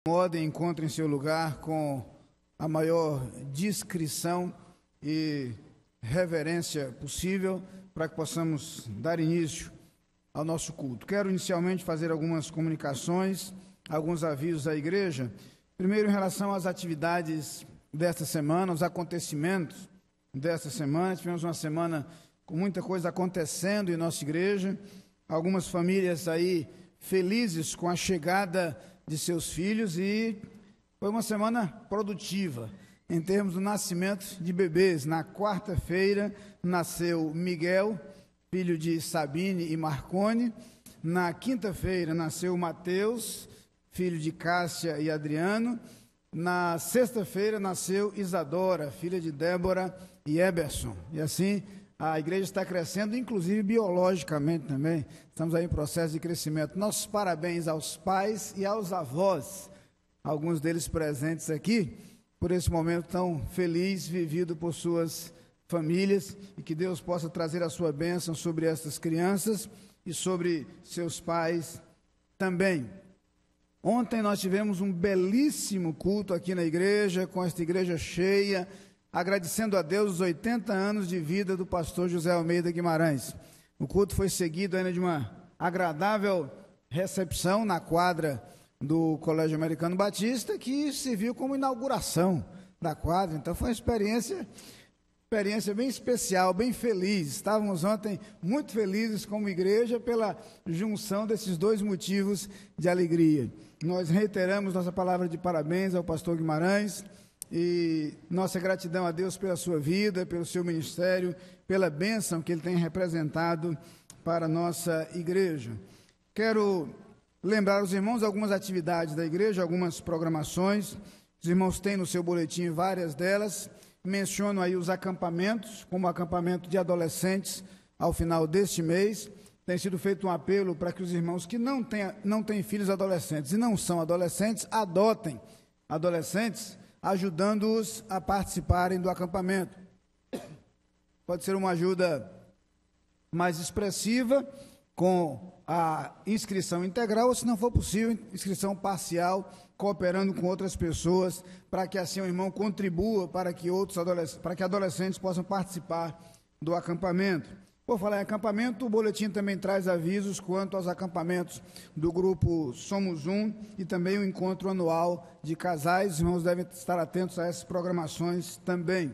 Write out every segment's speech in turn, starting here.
Modem, encontrem seu lugar com a maior discrição e reverência possível para que possamos dar início ao nosso culto. Quero inicialmente fazer algumas comunicações, alguns avisos à igreja. Primeiro, em relação às atividades desta semana, os acontecimentos desta semana. Tivemos uma semana com muita coisa acontecendo em nossa igreja, algumas famílias aí felizes com a chegada de seus filhos, e foi uma semana produtiva em termos do nascimento de bebês. Na quarta-feira nasceu Miguel, filho de Sabine e Marcone. Na quinta-feira nasceu Mateus, filho de Cássia e Adriano. Na sexta-feira nasceu Isadora, filha de Débora e Eberson. E assim a igreja está crescendo, inclusive biologicamente também. Estamos aí em processo de crescimento. Nossos parabéns aos pais e aos avós, alguns deles presentes aqui, por esse momento tão feliz vivido por suas famílias, e que Deus possa trazer a sua bênção sobre estas crianças e sobre seus pais também. Ontem nós tivemos um belíssimo culto aqui na igreja, com esta igreja cheia, agradecendo a Deus os 80 anos de vida do pastor José Almeida Guimarães. O culto foi seguido ainda de uma agradável recepção na quadra do Colégio Americano Batista, que serviu como inauguração da quadra. Então foi uma experiência bem especial, bem feliz. Estávamos ontem muito felizes como igreja pela junção desses dois motivos de alegria. Nós reiteramos nossa palavra de parabéns ao pastor Guimarães e nossa gratidão a Deus pela sua vida, pelo seu ministério, pela bênção que ele tem representado para a nossa igreja. Quero lembrar os irmãos algumas atividades da igreja, algumas programações. Os irmãos têm no seu boletim várias delas. Menciono aí os acampamentos, como o acampamento de adolescentes ao final deste mês. Tem sido feito um apelo para que os irmãos que não têm filhos adolescentes e não são adolescentes, adotem adolescentes, ajudando-os a participarem do acampamento. Pode ser uma ajuda mais expressiva, com a inscrição integral, ou, se não for possível, inscrição parcial, cooperando com outras pessoas, para que assim o irmão contribua para que adolescentes possam participar do acampamento. Por falar em acampamento, o boletim também traz avisos quanto aos acampamentos do grupo Somos Um e também o encontro anual de casais. Os irmãos devem estar atentos a essas programações também.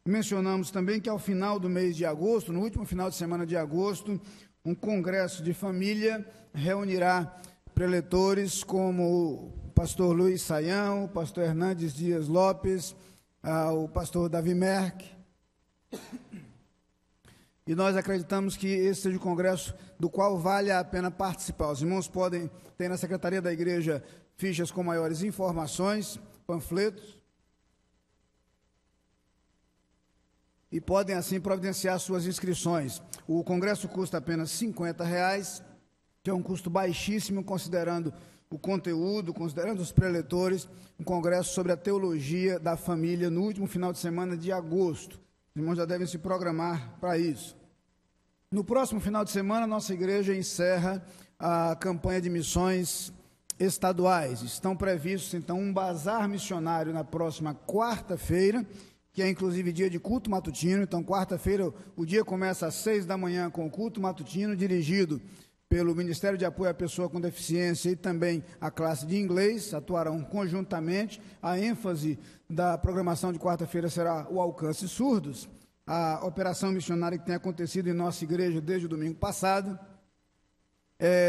Mencionamos também que ao final do mês de agosto, no último final de semana de agosto, um congresso de família reunirá preletores como o pastor Luiz Saião, o pastor Hernandes Dias Lopes, o pastor Davi Merck. E nós acreditamos que esse seja o congresso do qual vale a pena participar. Os irmãos podem ter na secretaria da igreja fichas com maiores informações, panfletos, e podem assim providenciar suas inscrições. O congresso custa apenas R$50, que é um custo baixíssimo, considerando o conteúdo, considerando os preletores. Um congresso sobre a teologia da família no último final de semana de agosto. Os irmãos já devem se programar para isso. No próximo final de semana, nossa igreja encerra a campanha de missões estaduais. Estão previstos, então, um bazar missionário na próxima quarta-feira, que é inclusive dia de culto matutino. Então, quarta-feira, o dia começa às 6 da manhã com o culto matutino, dirigido pelo Ministério de Apoio à Pessoa com Deficiência e também a classe de inglês, atuarão conjuntamente. A ênfase da programação de quarta-feira será o alcance surdos, a operação missionária que tem acontecido em nossa igreja desde o domingo passado.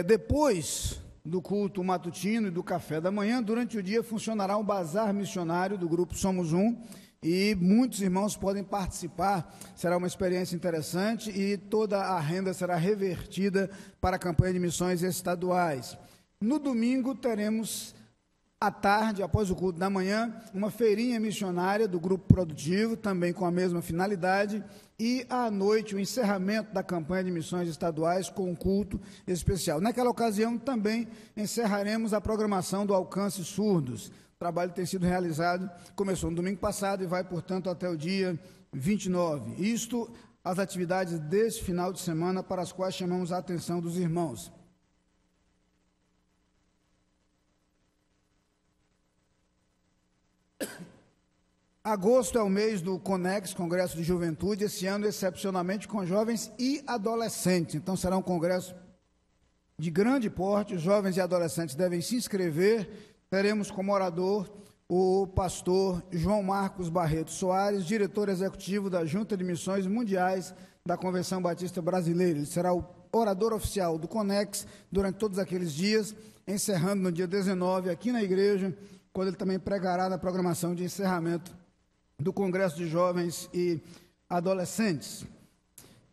Depois do culto matutino e do café da manhã, durante o dia funcionará um bazar missionário do grupo Somos Um, e muitos irmãos podem participar. Será uma experiência interessante e toda a renda será revertida para a campanha de missões estaduais. No domingo teremos, à tarde, após o culto da manhã, uma feirinha missionária do grupo produtivo, também com a mesma finalidade, e à noite o encerramento da campanha de missões estaduais com um culto especial. Naquela ocasião também encerraremos a programação do Alcance Surdos. O trabalho tem sido realizado, começou no domingo passado e vai, portanto, até o dia 29. Isto, as atividades deste final de semana para as quais chamamos a atenção dos irmãos. Agosto é o mês do CONEX, Congresso de Juventude, esse ano excepcionalmente com jovens e adolescentes. Então será um congresso de grande porte, os jovens e adolescentes devem se inscrever. Teremos como orador o pastor João Marcos Barreto Soares, diretor executivo da Junta de Missões Mundiais da Convenção Batista Brasileira. Ele será o orador oficial do CONEX durante todos aqueles dias, encerrando no dia 19 aqui na igreja, quando ele também pregará na programação de encerramento do Congresso de Jovens e Adolescentes.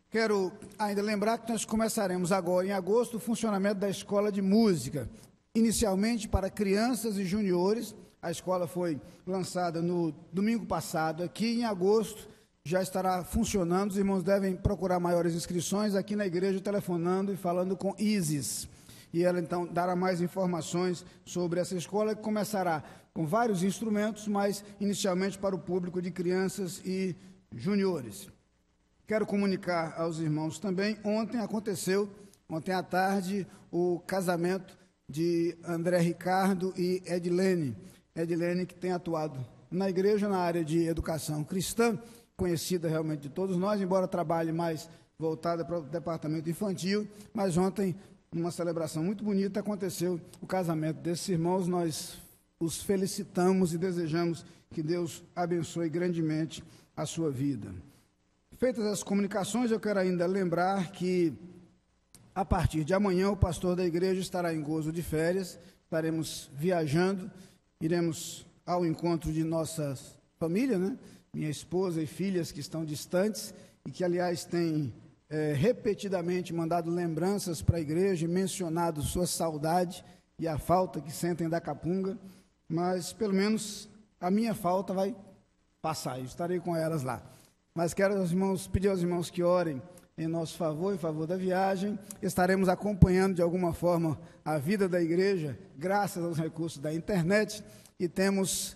Quero ainda lembrar que nós começaremos agora, em agosto, o funcionamento da Escola de Música, inicialmente para crianças e juniores. A escola foi lançada no domingo passado aqui, em agosto já estará funcionando. Os irmãos devem procurar maiores inscrições aqui na igreja, telefonando e falando com Isis. E ela, então, dará mais informações sobre essa escola, que começará com vários instrumentos, mas inicialmente para o público de crianças e juniores. Quero comunicar aos irmãos também, ontem à tarde, o casamento de André Ricardo e Edilene. Edilene, que tem atuado na igreja na área de educação cristã, conhecida realmente de todos nós, embora trabalhe mais voltada para o departamento infantil, mas ontem, numa celebração muito bonita, aconteceu o casamento desses irmãos. Nós os felicitamos e desejamos que Deus abençoe grandemente a sua vida. Feitas as comunicações, eu quero ainda lembrar que, a partir de amanhã, o pastor da igreja estará em gozo de férias, estaremos viajando, iremos ao encontro de nossa família, né? Minha esposa e filhas que estão distantes e que, aliás, têm repetidamente mandado lembranças para a igreja e mencionado sua saudade e a falta que sentem da Capunga, mas pelo menos a minha falta vai passar, eu estarei com elas lá. Mas quero pedir aos irmãos que orem em nosso favor, em favor da viagem. Estaremos acompanhando de alguma forma a vida da igreja, graças aos recursos da internet, e temos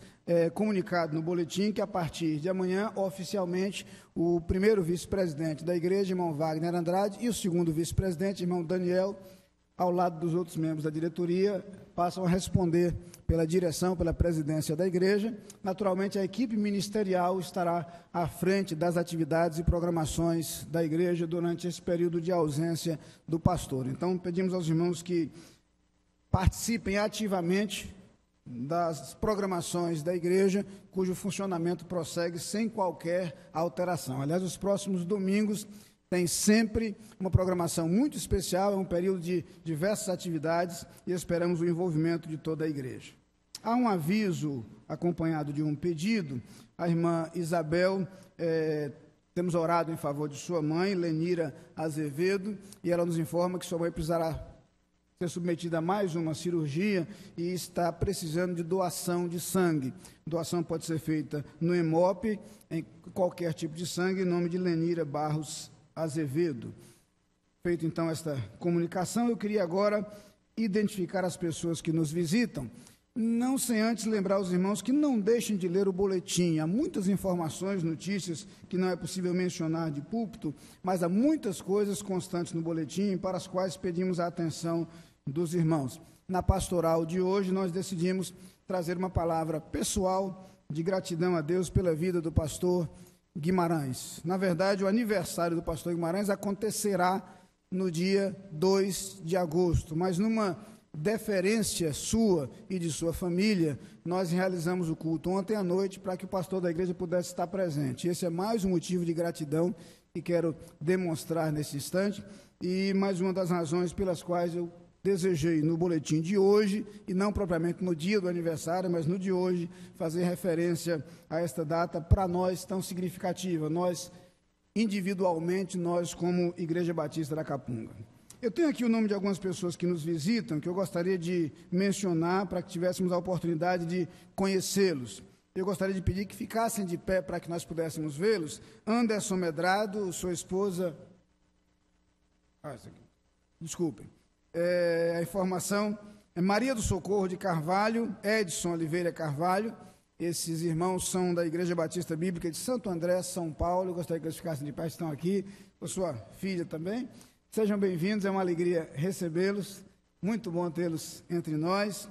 comunicado no boletim que a partir de amanhã, oficialmente, o primeiro vice-presidente da igreja, irmão Wagner Andrade, e o segundo vice-presidente, irmão Daniel, ao lado dos outros membros da diretoria, passam a responder pela direção, pela presidência da igreja. Naturalmente, a equipe ministerial estará à frente das atividades e programações da igreja durante esse período de ausência do pastor. Então, pedimos aos irmãos que participem ativamente das programações da igreja, cujo funcionamento prossegue sem qualquer alteração. Aliás, os próximos domingos tem sempre uma programação muito especial, é um período de diversas atividades e esperamos o envolvimento de toda a igreja. Há um aviso acompanhado de um pedido. A irmã Isabel, temos orado em favor de sua mãe, Lenira Azevedo, e ela nos informa que sua mãe precisará ser submetida a mais uma cirurgia e está precisando de doação de sangue. Doação pode ser feita no Hemop, em qualquer tipo de sangue, em nome de Lenira Barros Azevedo. Feito então esta comunicação, eu queria agora identificar as pessoas que nos visitam, não sem antes lembrar os irmãos que não deixem de ler o boletim. Há muitas informações, notícias que não é possível mencionar de púlpito, mas há muitas coisas constantes no boletim para as quais pedimos a atenção dos irmãos. Na pastoral de hoje, nós decidimos trazer uma palavra pessoal de gratidão a Deus pela vida do pastor Guimarães. Na verdade, o aniversário do pastor Guimarães acontecerá no dia 2 de agosto, mas numa deferência sua e de sua família, nós realizamos o culto ontem à noite para que o pastor da igreja pudesse estar presente. Esse é mais um motivo de gratidão que quero demonstrar nesse instante, e mais uma das razões pelas quais eu desejei no boletim de hoje, e não propriamente no dia do aniversário, mas no de hoje, fazer referência a esta data para nós tão significativa, nós individualmente, nós como Igreja Batista da Capunga. Eu tenho aqui o nome de algumas pessoas que nos visitam, que eu gostaria de mencionar para que tivéssemos a oportunidade de conhecê-los. Eu gostaria de pedir que ficassem de pé para que nós pudéssemos vê-los. Anderson Medrado, sua esposa... Desculpem. A informação é Maria do Socorro de Carvalho, Edson Oliveira Carvalho. Esses irmãos são da Igreja Batista Bíblica de Santo André, São Paulo. Eu gostaria que eles ficassem de pé, estão aqui, com sua filha também. Sejam bem-vindos, é uma alegria recebê-los, muito bom tê-los entre nós.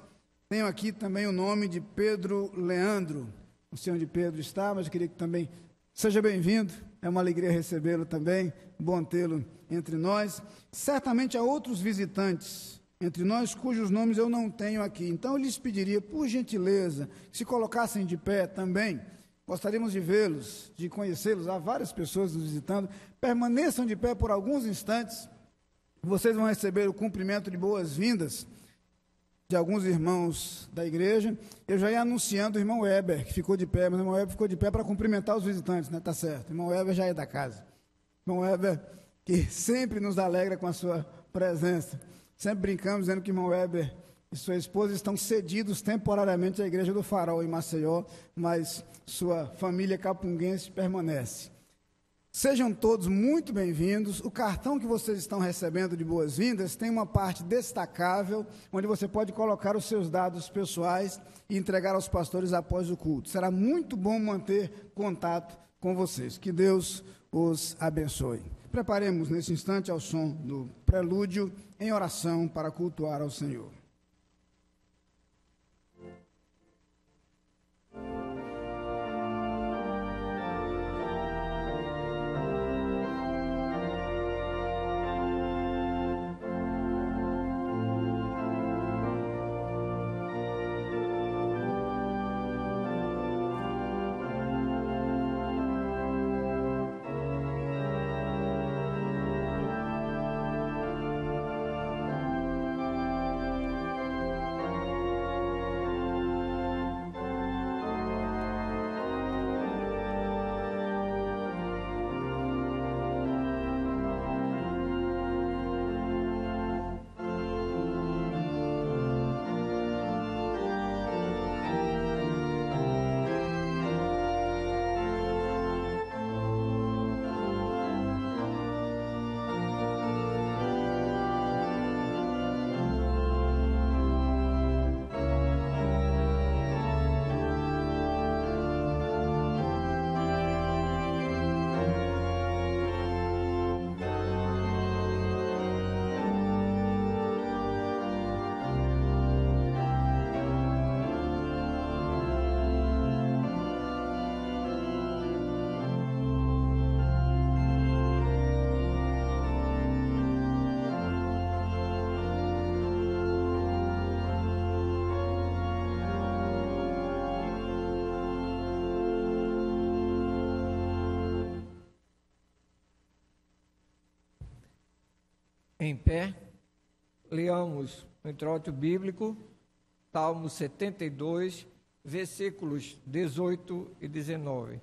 Tenho aqui também o nome de Pedro Leandro. não sei onde Pedro está, mas eu queria que também seja bem-vindo, é uma alegria recebê-lo também, bom tê-lo entre nós. Certamente há outros visitantes entre nós cujos nomes eu não tenho aqui, então eu lhes pediria, por gentileza, que se colocassem de pé também. Gostaríamos de vê-los, de conhecê-los. Há várias pessoas nos visitando. Permaneçam de pé por alguns instantes. Vocês vão receber o cumprimento de boas-vindas de alguns irmãos da igreja. Eu já ia anunciando o irmão Weber, que ficou de pé, mas o irmão Weber ficou de pé para cumprimentar os visitantes, né? Tá certo. O irmão Weber já é da casa. O irmão Weber, que sempre nos alegra com a sua presença. Sempre brincamos dizendo que o irmão Weber e sua esposa estão cedidos temporariamente à Igreja do Farol, em Maceió, mas sua família capunguense permanece. Sejam todos muito bem-vindos. O cartão que vocês estão recebendo de boas-vindas tem uma parte destacável, onde você pode colocar os seus dados pessoais e entregar aos pastores após o culto. Será muito bom manter contato com vocês. Que Deus os abençoe. Preparemos nesse instante ao som do prelúdio em oração para cultuar ao Senhor. Em pé, leamos o introito bíblico, Salmo 72, versículos 18 e 19.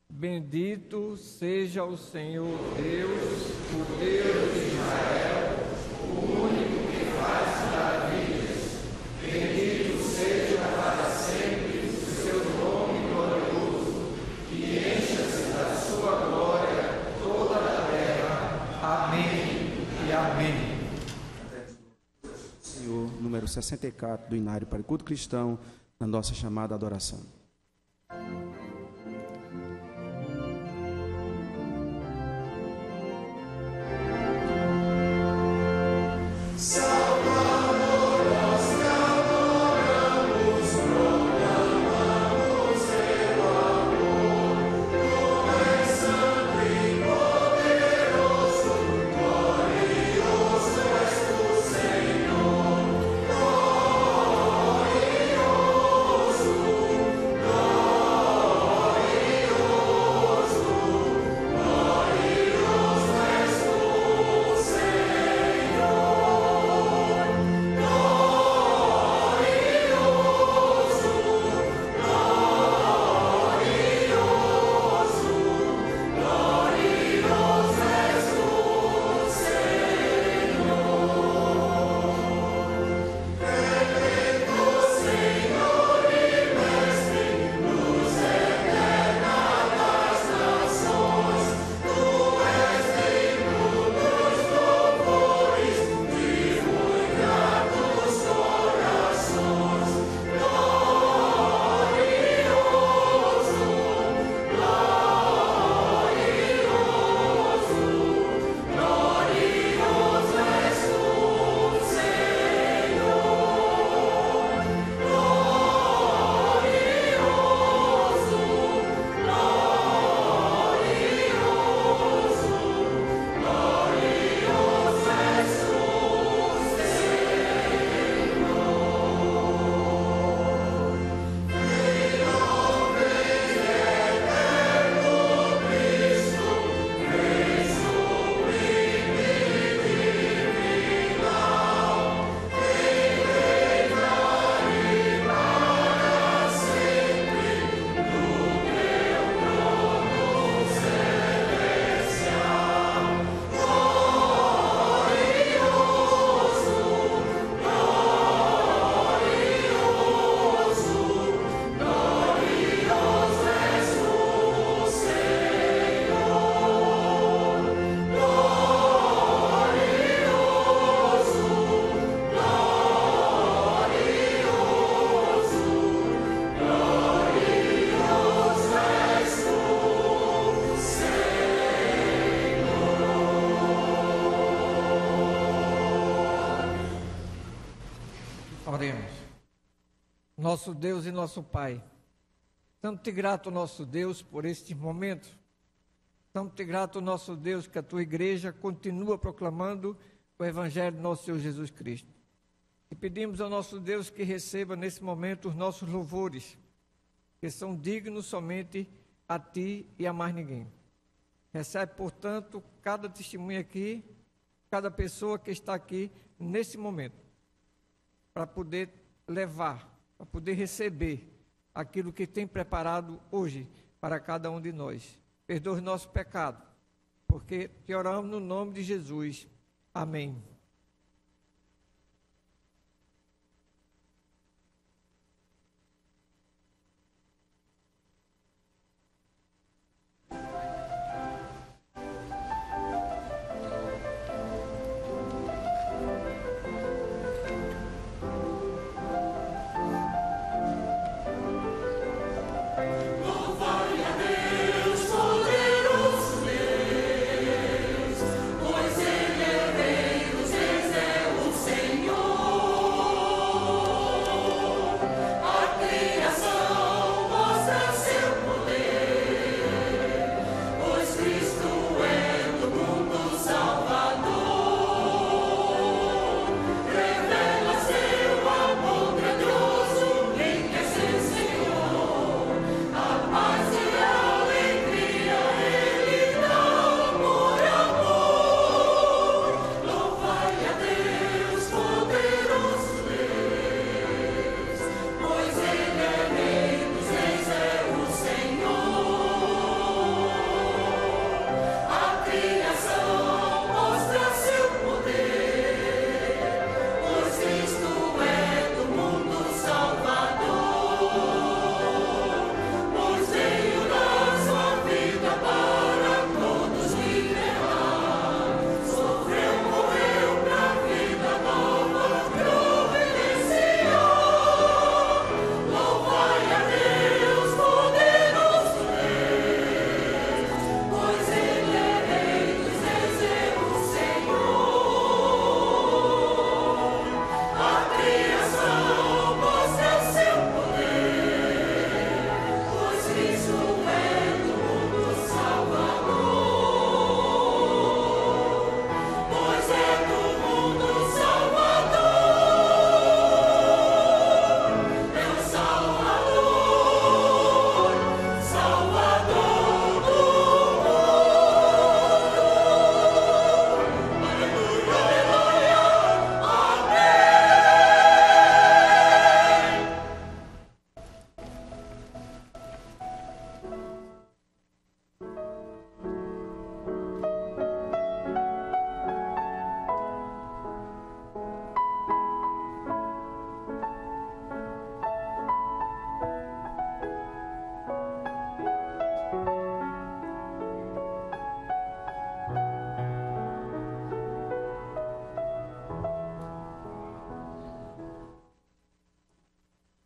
Bendito seja o Senhor Deus, o Deus de Israel, o único que faz maravilhas. Bendito seja para sempre o seu nome glorioso, e encha-se da sua glória toda a terra. Amém. Amém. Senhor, número 64 do Inário para o Culto Cristão, na nossa chamada adoração. nosso Deus e nosso Pai, estamos-te grato, nosso Deus, por este momento. Estamos-te grato, nosso Deus, que a tua igreja continua proclamando o Evangelho do nosso Senhor Jesus Cristo. E pedimos ao nosso Deus que receba nesse momento os nossos louvores, que são dignos somente a ti e a mais ninguém. Recebe, portanto, cada testemunho aqui, cada pessoa que está aqui nesse momento, para poder levar, para poder receber aquilo que tem preparado hoje para cada um de nós. Perdoa os nossos pecados, porque te oramos no nome de Jesus. Amém.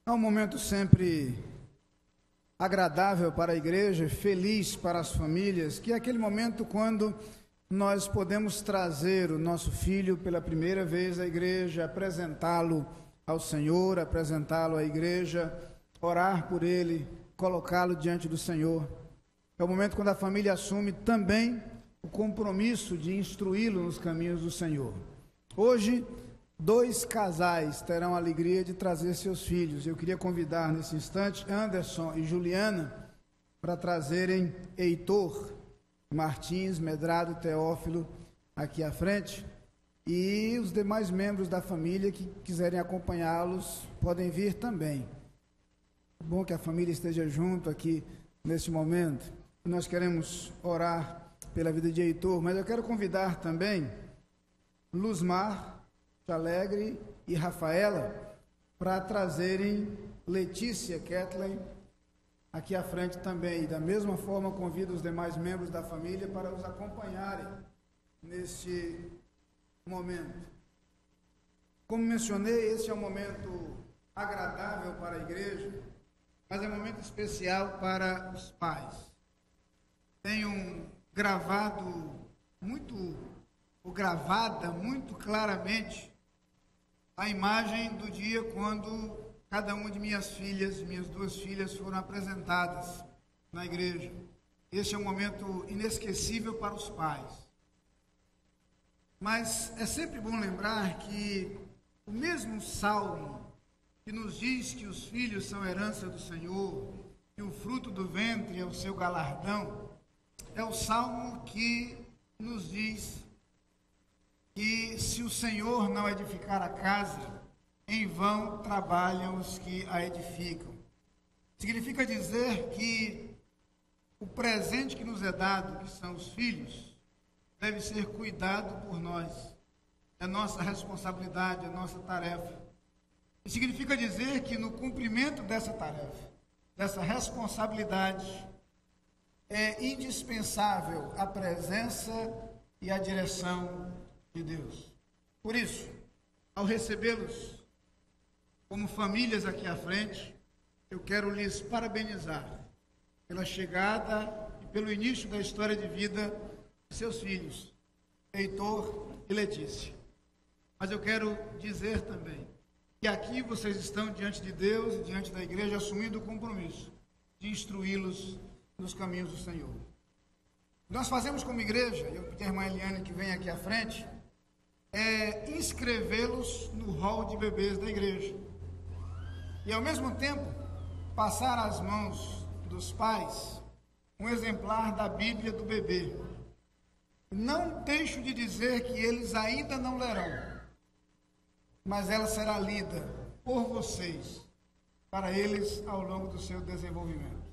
É um momento sempre agradável para a igreja, feliz para as famílias, que é aquele momento quando nós podemos trazer o nosso filho pela primeira vez à igreja, apresentá-lo ao Senhor, apresentá-lo à igreja, orar por ele, colocá-lo diante do Senhor. É o momento quando a família assume também o compromisso de instruí-lo nos caminhos do Senhor. Hoje, 2 casais terão a alegria de trazer seus filhos. Eu queria convidar nesse instante Anderson e Juliana para trazerem Heitor Martins, Medrado Teófilo aqui à frente, e os demais membros da família que quiserem acompanhá-los podem vir também. É bom que a família esteja junto aqui nesse momento. Nós queremos orar pela vida de Heitor, mas eu quero convidar também Luzmar Alegre e Rafaela para trazerem Letícia Kathleen aqui à frente também. E da mesma forma convido os demais membros da família para os acompanharem neste momento. Como mencionei, este é um momento agradável para a igreja, mas é um momento especial para os pais. Tenho gravada muito claramente a imagem do dia quando cada uma de minhas duas filhas foram apresentadas na igreja. Este é um momento inesquecível para os pais. Mas é sempre bom lembrar que o mesmo salmo que nos diz que os filhos são herança do Senhor, que o fruto do ventre é o seu galardão, é o salmo que nos diz que se o Senhor não edificar a casa, em vão trabalham os que a edificam. Significa dizer que o presente que nos é dado, que são os filhos, deve ser cuidado por nós. É nossa responsabilidade, é nossa tarefa. E significa dizer que no cumprimento dessa tarefa, dessa responsabilidade, é indispensável a presença e a direção de Deus. Por isso, ao recebê-los como famílias aqui à frente, eu quero lhes parabenizar pela chegada e pelo início da história de vida de seus filhos, Heitor e Letícia. Mas eu quero dizer também que aqui vocês estão diante de Deus e diante da igreja assumindo o compromisso de instruí-los nos caminhos do Senhor. Nós fazemos como igreja, eu pedi à irmã Eliane que vem aqui à frente, é inscrevê-los no hall de bebês da igreja. E ao mesmo tempo, passar às mãos dos pais um exemplar da Bíblia do bebê. Não deixo de dizer que eles ainda não lerão, mas ela será lida por vocês, para eles ao longo do seu desenvolvimento.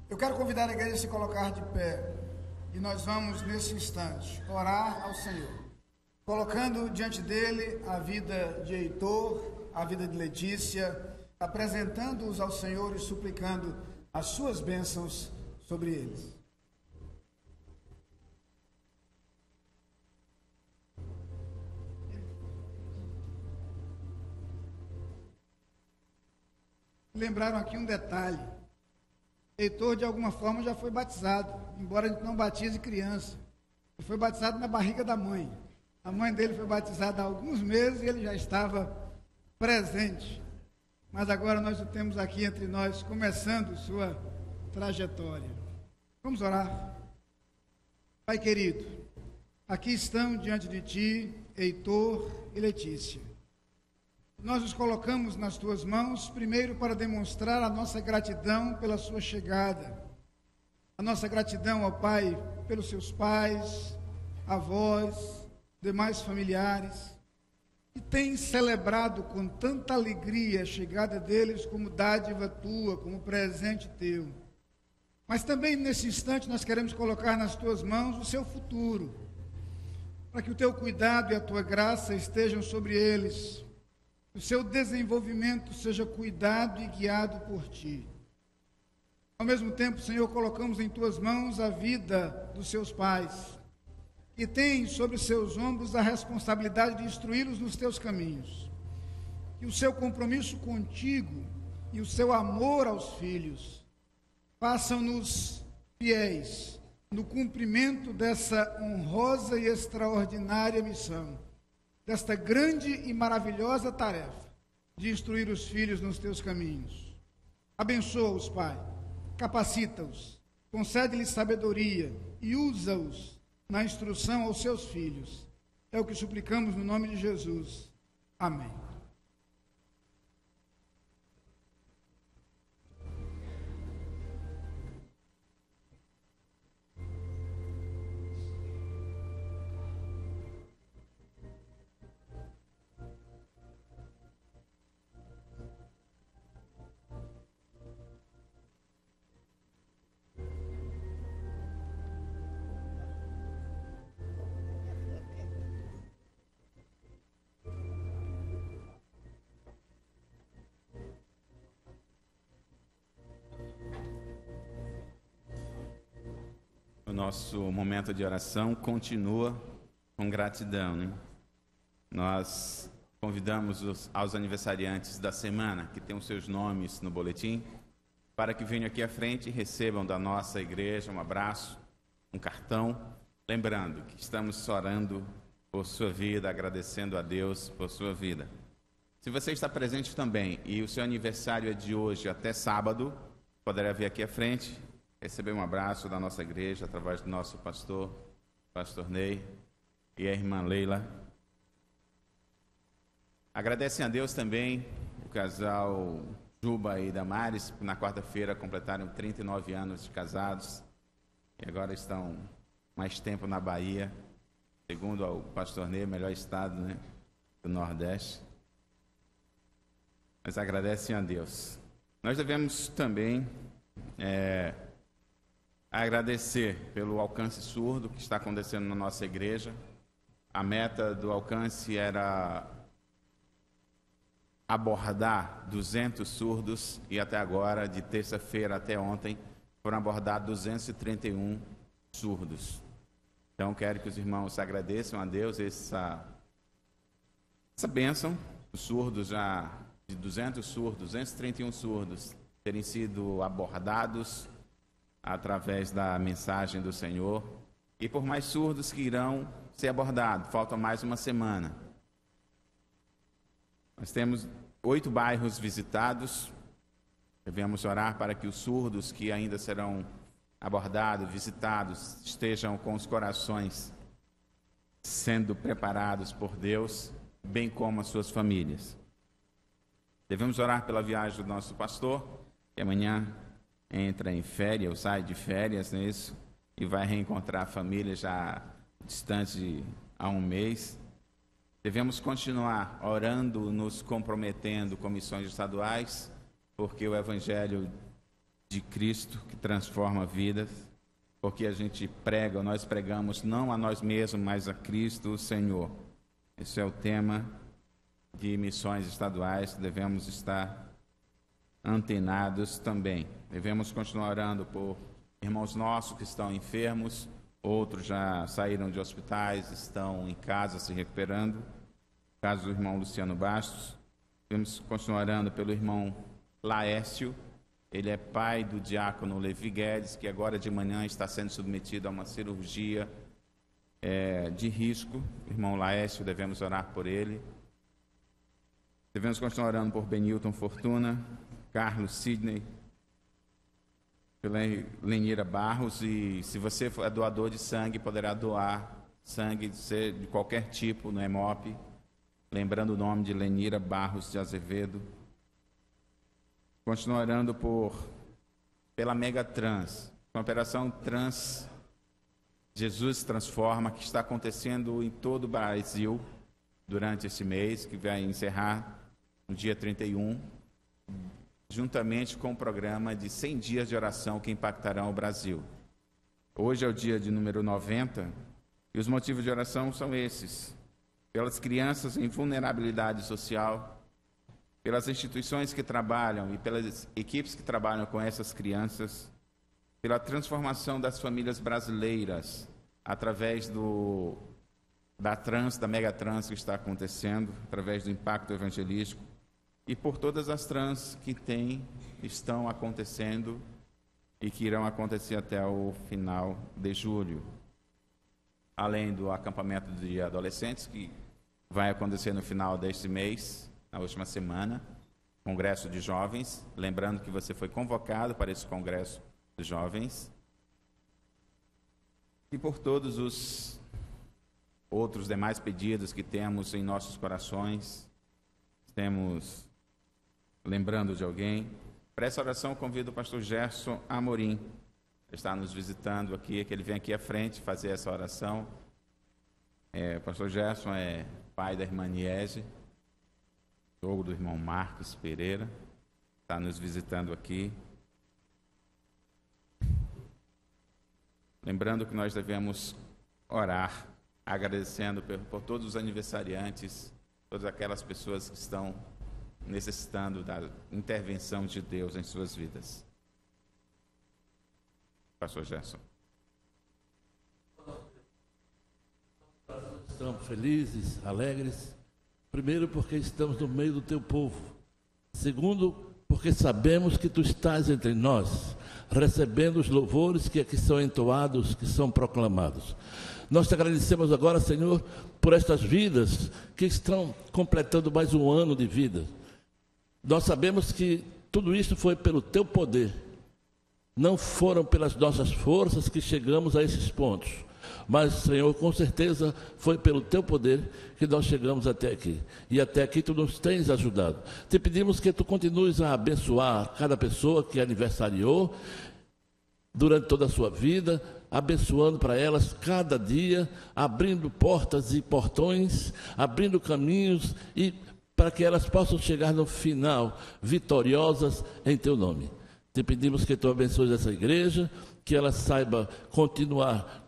Eu quero convidar a igreja a se colocar de pé, e nós vamos, nesse instante, orar ao Senhor, colocando diante dele a vida de Heitor, a vida de Letícia, apresentando-os ao Senhor e suplicando as suas bênçãos sobre eles. Lembraram aqui um detalhe. Heitor, de alguma forma, já foi batizado, embora a gente não batize criança. Ele foi batizado na barriga da mãe. A mãe dele foi batizada há alguns meses e ele já estava presente. Mas agora nós o temos aqui entre nós, começando sua trajetória. Vamos orar. Pai querido, aqui estão diante de Ti, Heitor e Letícia. Nós os colocamos nas Tuas mãos, primeiro para demonstrar a nossa gratidão pela sua chegada. A nossa gratidão ao Pai pelos seus pais, avós, demais familiares, que têm celebrado com tanta alegria a chegada deles como dádiva Tua, como presente Teu. Mas também nesse instante nós queremos colocar nas Tuas mãos o seu futuro, para que o Teu cuidado e a Tua graça estejam sobre eles, o seu desenvolvimento seja cuidado e guiado por Ti. Ao mesmo tempo, Senhor, colocamos em Tuas mãos a vida dos seus pais, que têm sobre seus ombros a responsabilidade de instruí-los nos Teus caminhos. Que o seu compromisso contigo e o seu amor aos filhos façam-nos fiéis no cumprimento dessa honrosa e extraordinária missão, desta grande e maravilhosa tarefa de instruir os filhos nos Teus caminhos. Abençoa-os, Pai, capacita-os, concede-lhes sabedoria e usa-os na instrução aos seus filhos. É o que suplicamos no nome de Jesus. Amém. O nosso momento de oração continua com gratidão, né? Nós convidamos aos aniversariantes da semana, que têm os seus nomes no boletim, para que venham aqui à frente e recebam da nossa igreja um abraço, um cartão, lembrando que estamos orando por sua vida, agradecendo a Deus por sua vida. Se você está presente também e o seu aniversário é de hoje até sábado, poderá vir aqui à frente, receber um abraço da nossa igreja através do nosso pastor Ney e a irmã Leila. Agradecem a Deus também o casal Juba e Damares, que na quarta-feira completaram 39 anos de casados e agora estão mais tempo na Bahia, segundo o pastor Ney, melhor estado, né, do Nordeste. Mas agradecem a Deus. Nós devemos também agradecer pelo alcance surdo que está acontecendo na nossa igreja. A meta do alcance era abordar 200 surdos e até agora, de terça-feira até ontem, foram abordados 231 surdos. Então, quero que os irmãos agradeçam a Deus essa bênção. Os surdos já, de 200 surdos, 231 surdos, terem sido abordados através da mensagem do Senhor. E por mais surdos que irão ser abordados, falta mais uma semana. Nós temos 8 bairros visitados. Devemos orar para que os surdos que ainda serão abordados, visitados, estejam com os corações sendo preparados por Deus, bem como as suas famílias. Devemos orar pela viagem do nosso pastor, que amanhã entra em férias, ou sai de férias, não é isso? E vai reencontrar a família já distante há um mês. Devemos continuar orando, nos comprometendo com missões estaduais, porque o Evangelho de Cristo que transforma vidas, porque a gente prega, nós pregamos não a nós mesmos, mas a Cristo, o Senhor. Esse é o tema de missões estaduais, devemos estar antenados também. Devemos continuar orando por irmãos nossos que estão enfermos, outros já saíram de hospitais, estão em casa se recuperando. No caso do irmão Luciano Bastos, devemos continuar orando pelo irmão Laércio. Ele é pai do diácono Levi Guedes, que agora de manhã está sendo submetido a uma cirurgia de risco. Irmão Laércio, devemos orar por ele. Devemos continuar orando por Benilton Fortuna, Carlos Sidney, pela Lenira Barros, e se você é doador de sangue, poderá doar sangue de qualquer tipo no Hemop, lembrando o nome de Lenira Barros de Azevedo. Continuar orando pela Megatrans, a operação Trans Jesus Transforma, que está acontecendo em todo o Brasil durante esse mês, que vai encerrar no dia 31, juntamente com o programa de 100 dias de oração que impactarão o Brasil. Hoje é o dia de número 90, e os motivos de oração são esses: pelas crianças em vulnerabilidade social, pelas instituições que trabalham e pelas equipes que trabalham com essas crianças, pela transformação das famílias brasileiras através da Megatrans que está acontecendo, através do impacto evangelístico, e por todas as trans que estão acontecendo e que irão acontecer até o final de julho. Além do acampamento de adolescentes, que vai acontecer no final deste mês, na última semana, Congresso de Jovens, lembrando que você foi convocado para esse Congresso de Jovens, e por todos os outros demais pedidos que temos em nossos corações. Temos, lembrando de alguém, para essa oração convido o pastor Gerson Amorim, que está nos visitando aqui, que ele vem aqui à frente fazer essa oração. O pastor Gerson é pai da irmã Niese, sogro do irmão Marcos Pereira, está nos visitando aqui. Lembrando que nós devemos orar, agradecendo por todos os aniversariantes, todas aquelas pessoas que estão necessitando da intervenção de Deus em suas vidas. Pastor Gerson. Estamos felizes, alegres. Primeiro, porque estamos no meio do teu povo. Segundo, porque sabemos que Tu estás entre nós, recebendo os louvores que aqui são entoados, que são proclamados. Nós Te agradecemos agora, Senhor, por estas vidas que estão completando mais um ano de vida. Nós sabemos que tudo isso foi pelo Teu poder. Não foram pelas nossas forças que chegamos a esses pontos. Mas, Senhor, com certeza foi pelo Teu poder que nós chegamos até aqui. E até aqui Tu nos tens ajudado. Te pedimos que Tu continues a abençoar cada pessoa que aniversariou durante toda a sua vida, abençoando para elas cada dia, abrindo portas e portões, abrindo caminhos e para que elas possam chegar no final vitoriosas em Teu nome. Te pedimos que Tu abençoes essa igreja, que ela saiba continuar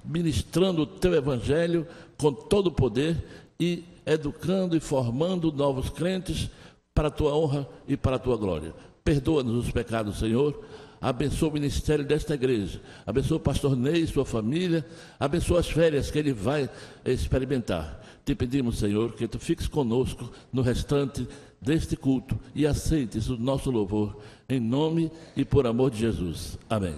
ministrando o Teu Evangelho com todo o poder e educando e formando novos crentes para a Tua honra e para a Tua glória. Perdoa-nos os pecados, Senhor. Abençoa o ministério desta igreja. Abençoa o pastor Ney e sua família. Abençoa as férias que ele vai experimentar. Te pedimos, Senhor, que Tu fiques conosco no restante deste culto e aceites o nosso louvor em nome e por amor de Jesus. Amém.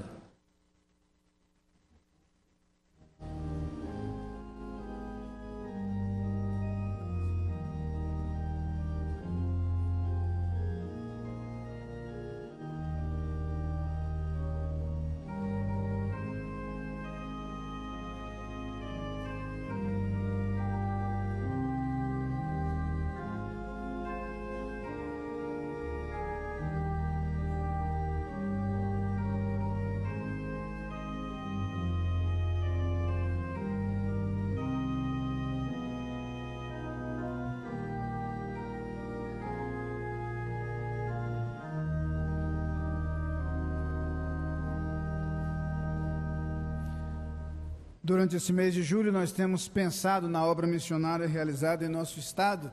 Durante esse mês de julho, nós temos pensado na obra missionária realizada em nosso estado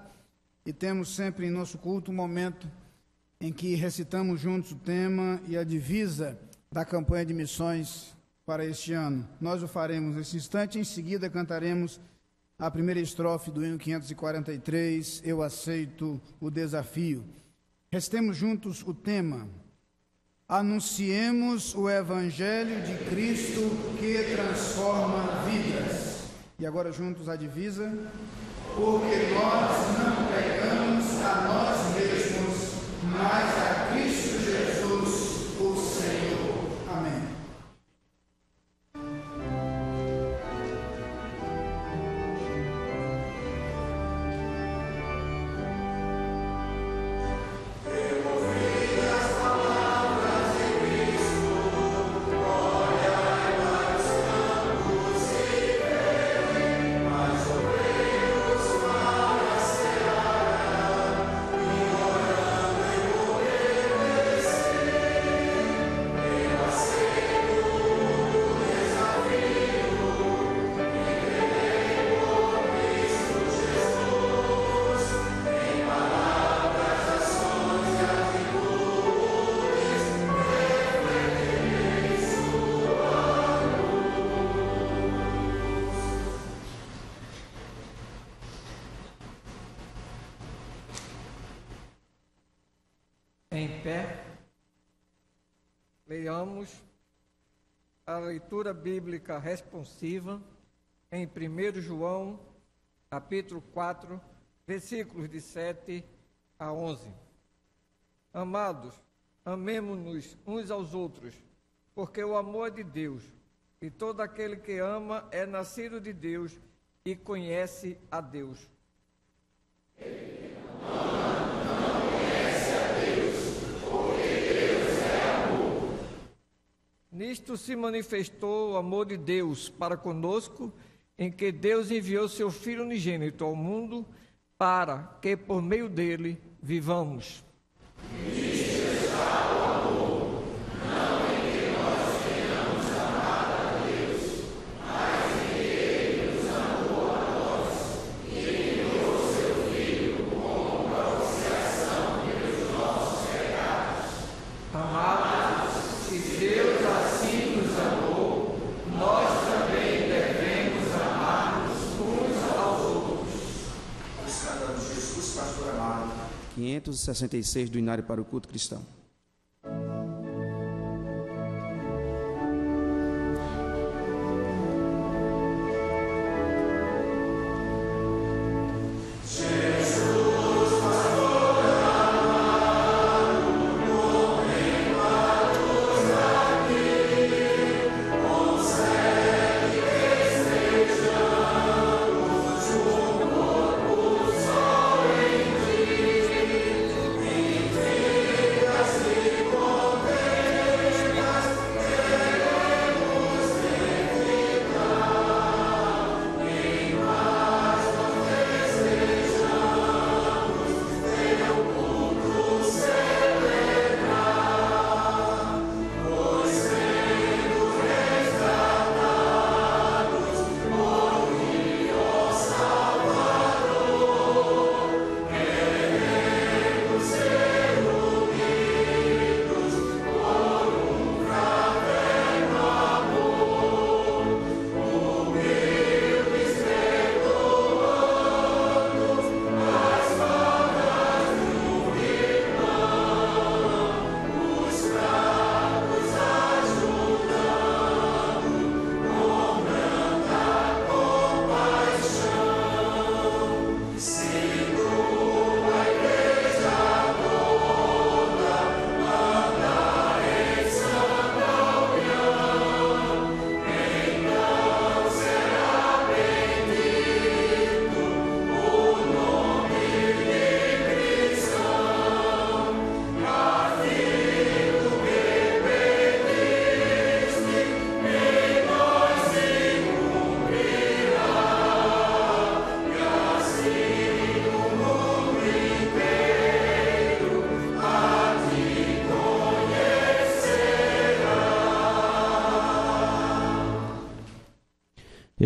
e temos sempre em nosso culto um momento em que recitamos juntos o tema e a divisa da campanha de missões para este ano. Nós o faremos nesse instante, em seguida cantaremos a primeira estrofe do hino 543, Eu Aceito o Desafio. Recitemos juntos o tema: Anunciemos o Evangelho de Cristo que transforma vidas. E agora juntos a divisa: porque nós não pregamos a nós mesmos, mas a Cristo Jesus, o Senhor. Amém. Em pé, leiamos a leitura bíblica responsiva em 1 João, capítulo 4, versículos de 7 a 11. Amados, amemo-nos uns aos outros, porque o amor é de Deus, e todo aquele que ama é nascido de Deus e conhece a Deus. Nisto se manifestou o amor de Deus para conosco, em que Deus enviou seu Filho unigênito ao mundo, para que por meio dele vivamos. Nisto está o amor, não em que nós tenhamos amado a Deus, mas em que Ele nos amou a nós e enviou seu Filho como propiciação pelos nossos pecados. Amados, se Deus assim nos amou, nós também devemos amar-nos uns aos outros. Nós cantamos Jesus, pastor amado. 500 566 do Inário para o Culto Cristão.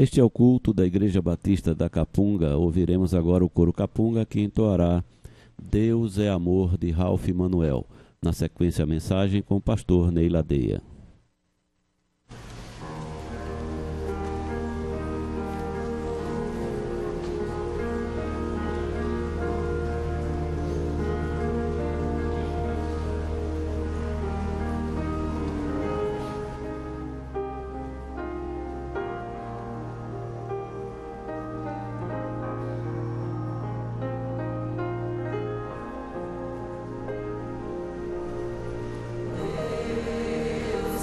Este é o culto da Igreja Batista da Capunga. Ouviremos agora o coro Capunga, que entoará Deus é Amor, de Ralph Manuel. Na sequência, a mensagem com o pastor Ney Ladeia. Deus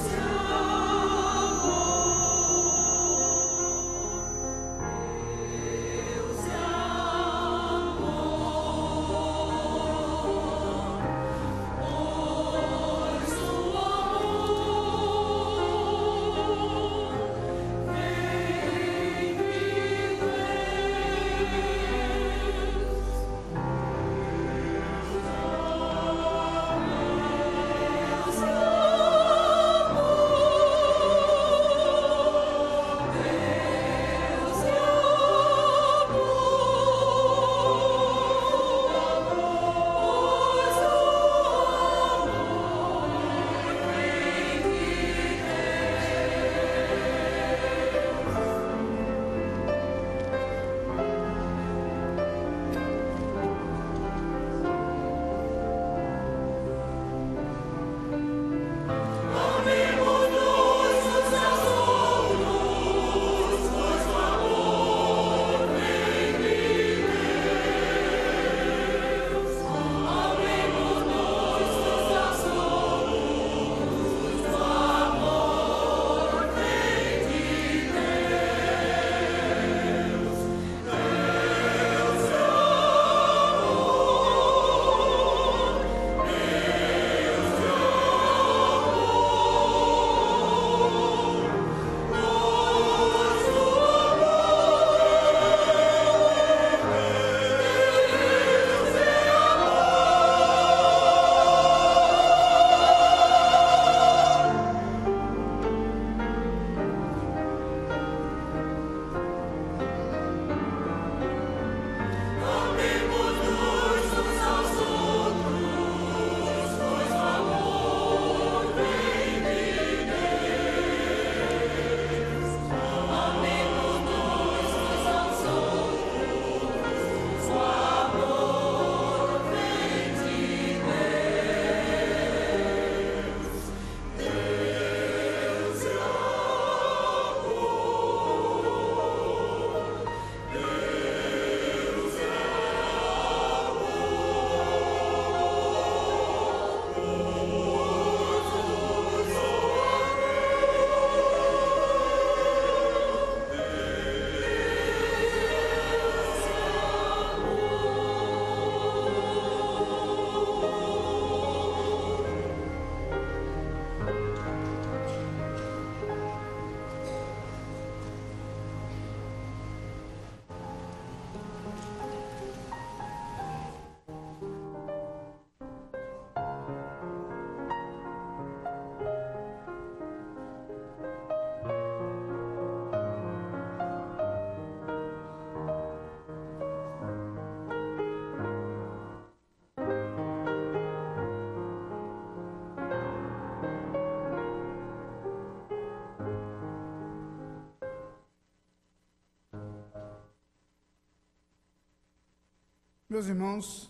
Meus irmãos,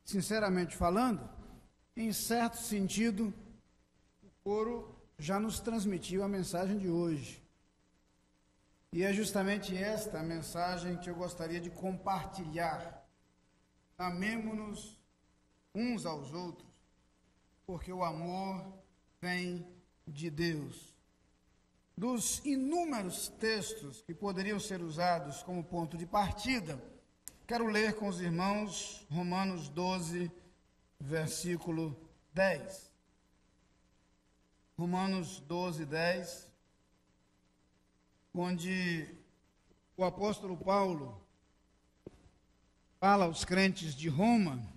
sinceramente falando, em certo sentido, o coro já nos transmitiu a mensagem de hoje. E é justamente esta a mensagem que eu gostaria de compartilhar. Amemo-nos uns aos outros, porque o amor vem de Deus. Dos inúmeros textos que poderiam ser usados como ponto de partida, quero ler com os irmãos Romanos 12, versículo 10. Romanos 12, 10, onde o apóstolo Paulo fala aos crentes de Roma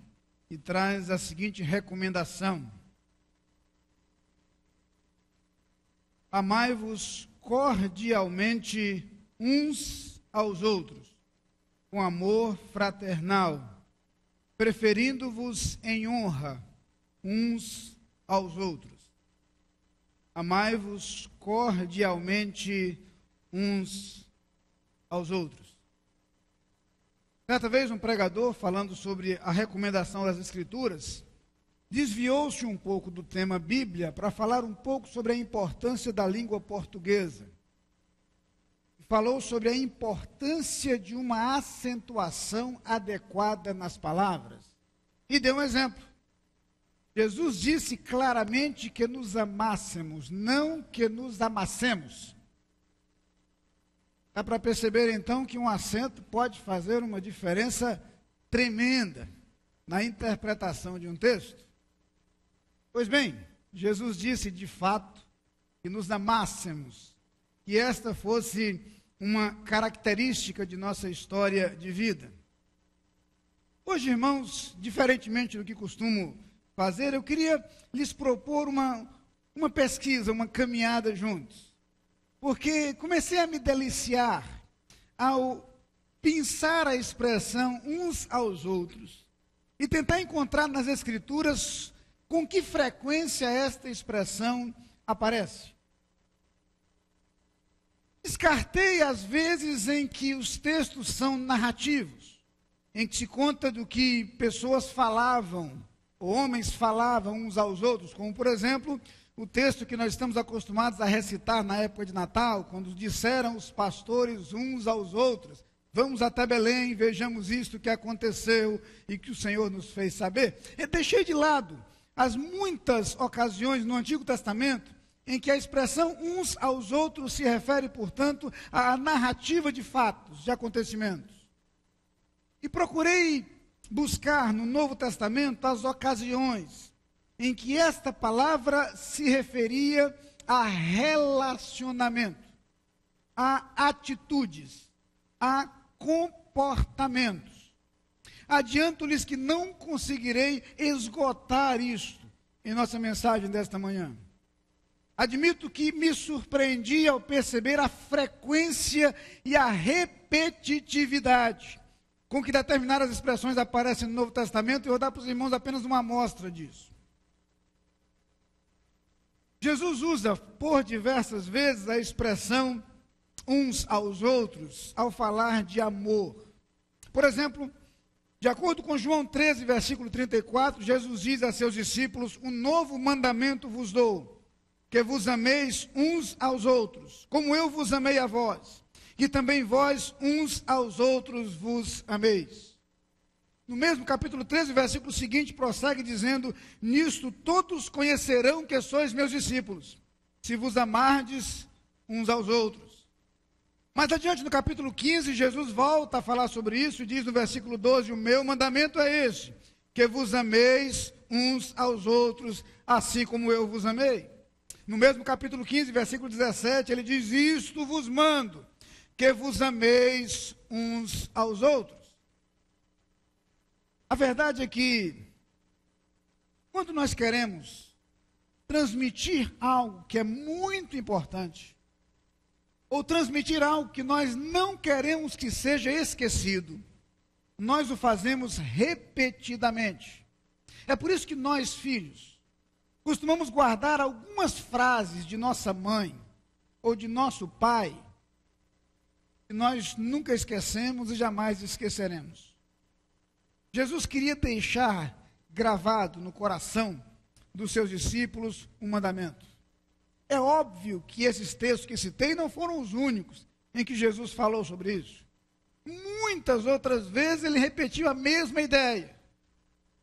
e traz a seguinte recomendação: amai-vos cordialmente uns aos outros, com amor fraternal, preferindo-vos em honra uns aos outros. Amai-vos cordialmente uns aos outros. Certa vez um pregador, falando sobre a recomendação das Escrituras, desviou-se um pouco do tema Bíblia para falar um pouco sobre a importância da língua portuguesa. Falou sobre a importância de uma acentuação adequada nas palavras. E deu um exemplo. Jesus disse claramente que nos amássemos, não que nos amassemos. Dá para perceber então que um acento pode fazer uma diferença tremenda na interpretação de um texto. Pois bem, Jesus disse de fato que nos amássemos, que esta fosse uma característica de nossa história de vida. Hoje, irmãos, diferentemente do que costumo fazer, eu queria lhes propor uma pesquisa, uma caminhada juntos. Porque comecei a me deliciar ao pensar a expressão uns aos outros e tentar encontrar nas Escrituras com que frequência esta expressão aparece. Descartei as vezes em que os textos são narrativos, em que se conta do que pessoas falavam, ou homens falavam uns aos outros, como por exemplo, o texto que nós estamos acostumados a recitar na época de Natal, quando disseram os pastores uns aos outros: vamos até Belém, vejamos isto que aconteceu e que o Senhor nos fez saber. Eu deixei de lado as muitas ocasiões no Antigo Testamento em que a expressão uns aos outros se refere, portanto, à narrativa de fatos, de acontecimentos. E procurei buscar no Novo Testamento as ocasiões em que esta palavra se referia a relacionamento, a atitudes, a comportamentos. Adianto-lhes que não conseguirei esgotar isto em nossa mensagem desta manhã. Admito que me surpreendi ao perceber a frequência e a repetitividade com que determinadas expressões aparecem no Novo Testamento, e eu vou dar para os irmãos apenas uma amostra disso. Jesus usa por diversas vezes a expressão uns aos outros ao falar de amor. Por exemplo, de acordo com João 13, versículo 34, Jesus diz a seus discípulos: um novo mandamento vos dou, que vos ameis uns aos outros, como eu vos amei a vós, e também vós uns aos outros vos ameis. No mesmo capítulo 13, versículo seguinte, prossegue dizendo: nisto todos conhecerão que sois meus discípulos, se vos amardes uns aos outros. Mais adiante, no capítulo 15, Jesus volta a falar sobre isso e diz no versículo 12: o meu mandamento é este, que vos ameis uns aos outros, assim como eu vos amei. No mesmo capítulo 15, versículo 17, ele diz: isto vos mando, que vos ameis uns aos outros. A verdade é que, quando nós queremos transmitir algo que é muito importante, ou transmitir algo que nós não queremos que seja esquecido, nós o fazemos repetidamente. É por isso que nós, filhos, costumamos guardar algumas frases de nossa mãe ou de nosso pai, que nós nunca esquecemos e jamais esqueceremos. Jesus queria deixar gravado no coração dos seus discípulos um mandamento. É óbvio que esses textos que citei não foram os únicos em que Jesus falou sobre isso. Muitas outras vezes ele repetiu a mesma ideia.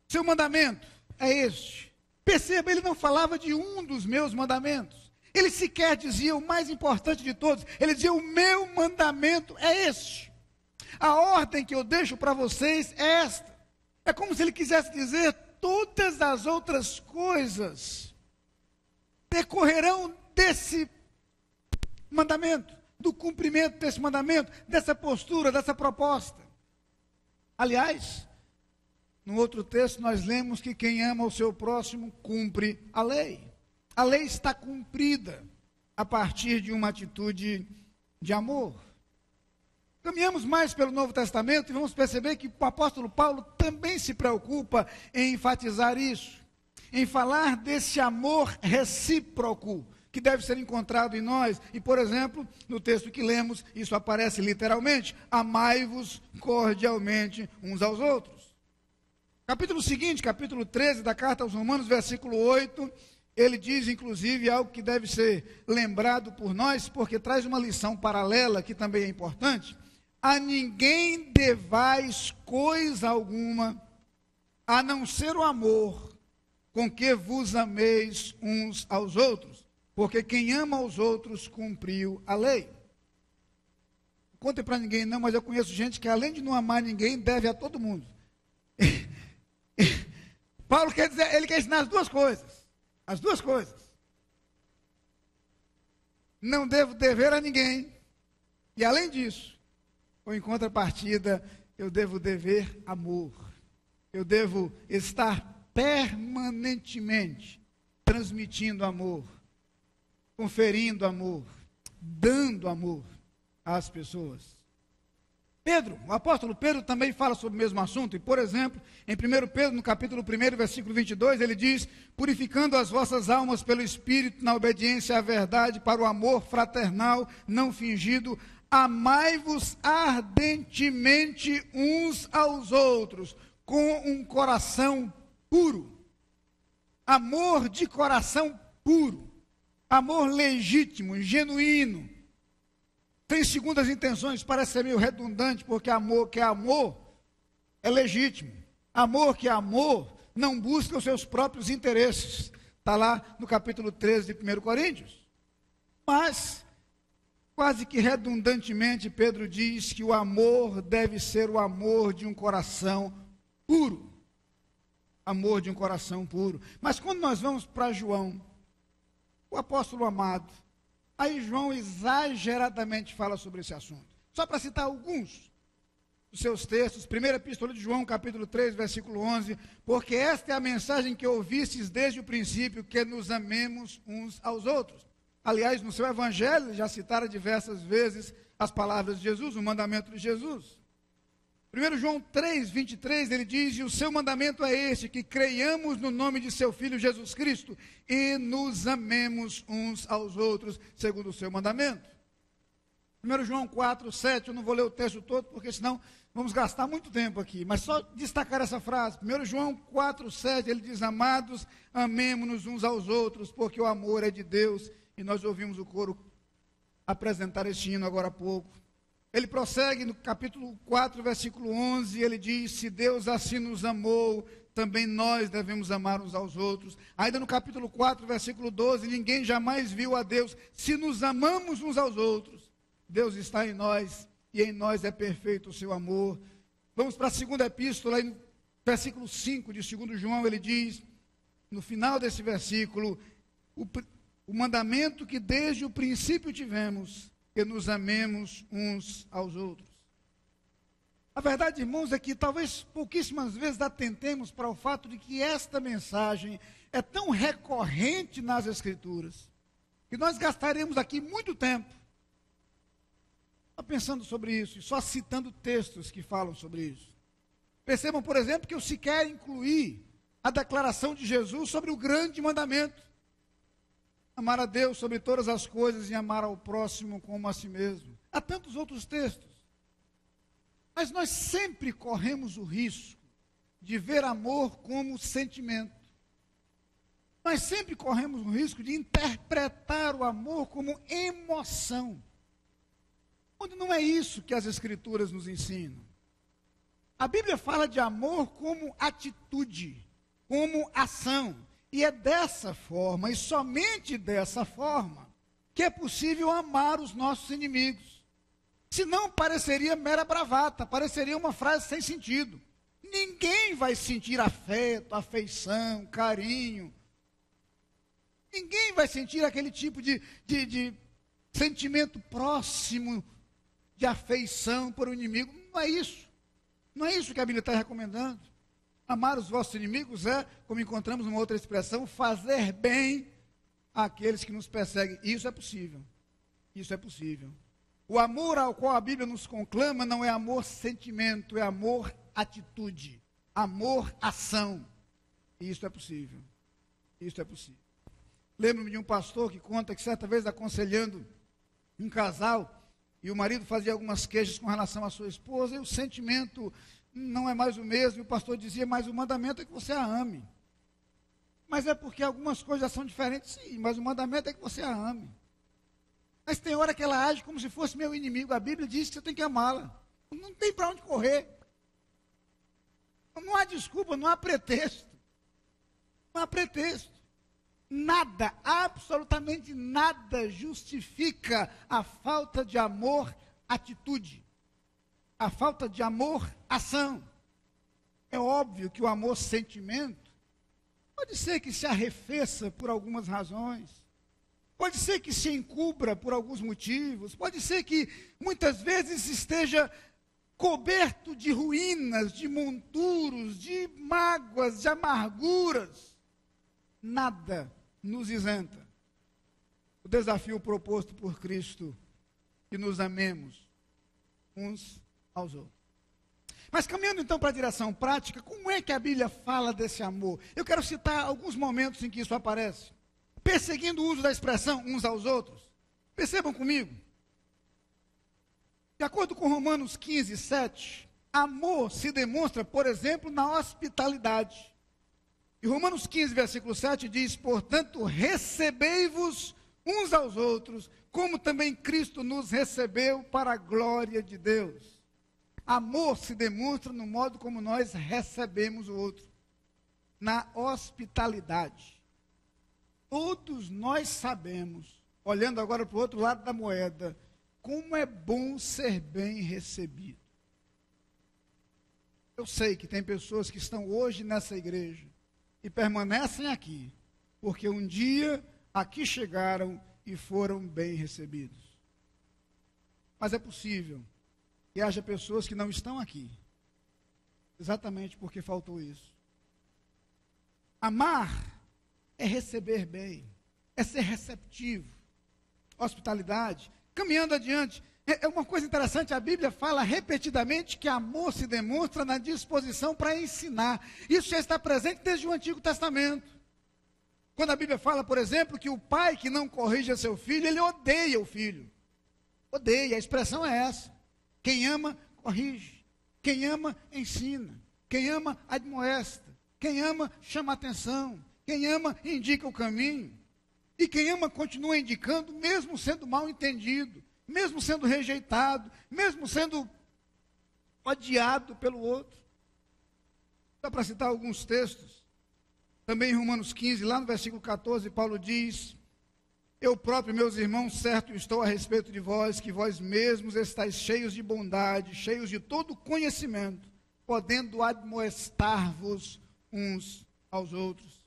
Seu mandamento é este. Perceba, ele não falava de um dos meus mandamentos. Ele sequer dizia o mais importante de todos. Ele dizia, o meu mandamento é este. A ordem que eu deixo para vocês é esta. É como se ele quisesse dizer, todas as outras coisas decorrerão desse mandamento, do cumprimento desse mandamento, dessa postura, dessa proposta. Aliás, no outro texto nós lemos que quem ama o seu próximo cumpre a lei. A lei está cumprida a partir de uma atitude de amor. Caminhamos mais pelo Novo Testamento e vamos perceber que o apóstolo Paulo também se preocupa em enfatizar isso, em falar desse amor recíproco que deve ser encontrado em nós. E, por exemplo, no texto que lemos, isso aparece literalmente: amai-vos cordialmente uns aos outros. Capítulo seguinte, capítulo 13 da carta aos Romanos, versículo 8, ele diz, inclusive, algo que deve ser lembrado por nós, porque traz uma lição paralela, que também é importante. A ninguém devais coisa alguma, a não ser o amor com que vos ameis uns aos outros, porque quem ama aos outros cumpriu a lei. Não contem para ninguém não, mas eu conheço gente que além de não amar ninguém, deve a todo mundo. Paulo quer dizer, ele quer ensinar as duas coisas. As duas coisas. Não devo dever a ninguém. E além disso, ou em contrapartida, eu devo dever amor. Eu devo estar permanentemente transmitindo amor, conferindo amor, dando amor às pessoas. Pedro, o apóstolo Pedro também fala sobre o mesmo assunto, e por exemplo, em 1 Pedro, no capítulo 1, versículo 22, ele diz, purificando as vossas almas pelo Espírito, na obediência à verdade, para o amor fraternal, não fingido, amai-vos ardentemente uns aos outros, com um coração puro. Amor de coração puro, amor legítimo, genuíno, sem segundas intenções. Parece ser meio redundante, porque amor que é amor é legítimo. Amor que é amor não busca os seus próprios interesses. Está lá no capítulo 13 de 1 Coríntios. Mas, quase que redundantemente, Pedro diz que o amor deve ser o amor de um coração puro. Amor de um coração puro. Mas quando nós vamos para João, o apóstolo amado, aí João exageradamente fala sobre esse assunto. Só para citar alguns dos seus textos, primeira epístola de João, capítulo 3, versículo 11, porque esta é a mensagem que ouvistes desde o princípio, que nos amemos uns aos outros. Aliás, no seu evangelho, já citaram diversas vezes as palavras de Jesus, o mandamento de Jesus. 1 João 3, 23, ele diz, e o seu mandamento é este, que creiamos no nome de seu Filho Jesus Cristo e nos amemos uns aos outros, segundo o seu mandamento. 1 João 4, 7, eu não vou ler o texto todo, porque senão vamos gastar muito tempo aqui, mas só destacar essa frase. 1 João 4, 7, ele diz, amados, amemo-nos uns aos outros, porque o amor é de Deus, e nós ouvimos o coro apresentar este hino agora há pouco. Ele prossegue no capítulo 4, versículo 11, ele diz, se Deus assim nos amou, também nós devemos amar uns aos outros. Ainda no capítulo 4, versículo 12, ninguém jamais viu a Deus. Se nos amamos uns aos outros, Deus está em nós, e em nós é perfeito o seu amor. Vamos para a segunda epístola, aí no versículo 5 de 2 João, ele diz, no final desse versículo, o mandamento que desde o princípio tivemos, que nos amemos uns aos outros. A verdade, irmãos, é que talvez pouquíssimas vezes atentemos para o fato de que esta mensagem é tão recorrente nas Escrituras, que nós gastaremos aqui muito tempo só pensando sobre isso, e só citando textos que falam sobre isso. Percebam, por exemplo, que eu sequer incluí a declaração de Jesus sobre o grande mandamento. Amar a Deus sobre todas as coisas e amar ao próximo como a si mesmo. Há tantos outros textos. Mas nós sempre corremos o risco de ver amor como sentimento. Nós sempre corremos o risco de interpretar o amor como emoção, quando não é isso que as Escrituras nos ensinam. A Bíblia fala de amor como atitude, como ação. E é dessa forma, e somente dessa forma, que é possível amar os nossos inimigos. Senão pareceria mera bravata, pareceria uma frase sem sentido. Ninguém vai sentir afeto, afeição, carinho. Ninguém vai sentir aquele tipo de sentimento próximo de afeição por um inimigo. Não é isso. Não é isso que a Bíblia está recomendando. Amar os vossos inimigos é, como encontramos numa outra expressão, fazer bem àqueles que nos perseguem. Isso é possível. Isso é possível. O amor ao qual a Bíblia nos conclama não é amor sentimento, é amor atitude, amor ação. E isso é possível. Isso é possível. Lembro-me de um pastor que conta que certa vez aconselhando um casal, e o marido fazia algumas queixas com relação à sua esposa, e o sentimento não é mais o mesmo, e o pastor dizia, mas o mandamento é que você a ame. Mas é porque algumas coisas já são diferentes, sim, mas o mandamento é que você a ame. Mas tem hora que ela age como se fosse meu inimigo. A Bíblia diz que você tem que amá-la. Não tem para onde correr. Não há desculpa, não há pretexto. Não há pretexto. Nada, absolutamente nada justifica a falta de amor, atitude. A falta de amor, ação. É óbvio que o amor, sentimento, pode ser que se arrefeça por algumas razões. Pode ser que se encubra por alguns motivos. Pode ser que muitas vezes esteja coberto de ruínas, de monturos, de mágoas, de amarguras. Nada nos isenta. O desafio proposto por Cristo, que nos amemos uns aos outros. Mas caminhando então para a direção prática, como é que a Bíblia fala desse amor? Eu quero citar alguns momentos em que isso aparece. Perseguindo o uso da expressão uns aos outros. Percebam comigo. De acordo com Romanos 15, 7, amor se demonstra, por exemplo, na hospitalidade. E Romanos 15, versículo 7 diz, portanto, recebei-vos uns aos outros, como também Cristo nos recebeu para a glória de Deus. Amor se demonstra no modo como nós recebemos o outro, na hospitalidade. Todos nós sabemos, olhando agora para o outro lado da moeda, como é bom ser bem recebido. Eu sei que tem pessoas que estão hoje nessa igreja e permanecem aqui, porque um dia aqui chegaram e foram bem recebidos. Mas é possível que haja pessoas que não estão aqui, exatamente porque faltou isso. Amar é receber bem, é ser receptivo, hospitalidade. Caminhando adiante, é uma coisa interessante, a Bíblia fala repetidamente que amor se demonstra na disposição para ensinar. Isso já está presente desde o Antigo Testamento. Quando a Bíblia fala, por exemplo, que o pai que não corrige seu filho, ele odeia o filho. Odeia, a expressão é essa. Quem ama, corrige. Quem ama, ensina. Quem ama, admoesta. Quem ama, chama atenção. Quem ama, indica o caminho. E quem ama, continua indicando, mesmo sendo mal entendido, mesmo sendo rejeitado, mesmo sendo odiado pelo outro. Dá para citar alguns textos. Também em Romanos 15, lá no versículo 14, Paulo diz, eu próprio, meus irmãos, certo estou a respeito de vós, que vós mesmos estáis cheios de bondade, cheios de todo conhecimento, podendo admoestar-vos uns aos outros.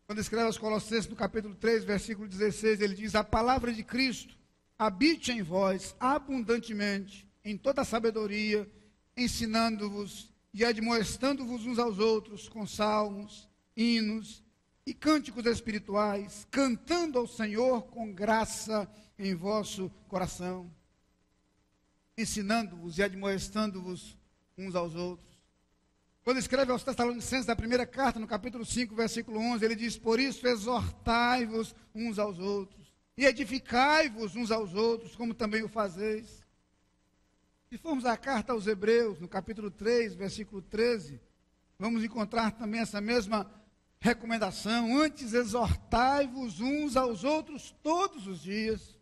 Quando escreve aos Colossenses, no capítulo 3, versículo 16, ele diz, a palavra de Cristo habite em vós abundantemente, em toda a sabedoria, ensinando-vos e admoestando-vos uns aos outros com salmos, hinos e cânticos espirituais, cantando ao Senhor com graça em vosso coração, ensinando-vos e admoestando-vos uns aos outros. Quando escreve aos Tessalonicenses, da primeira carta, no capítulo 5, versículo 11, ele diz, por isso exortai-vos uns aos outros, e edificai-vos uns aos outros, como também o fazeis. Se formos à carta aos Hebreus, no capítulo 3, versículo 13, vamos encontrar também essa mesma recomendação: antes exortai-vos uns aos outros todos os dias,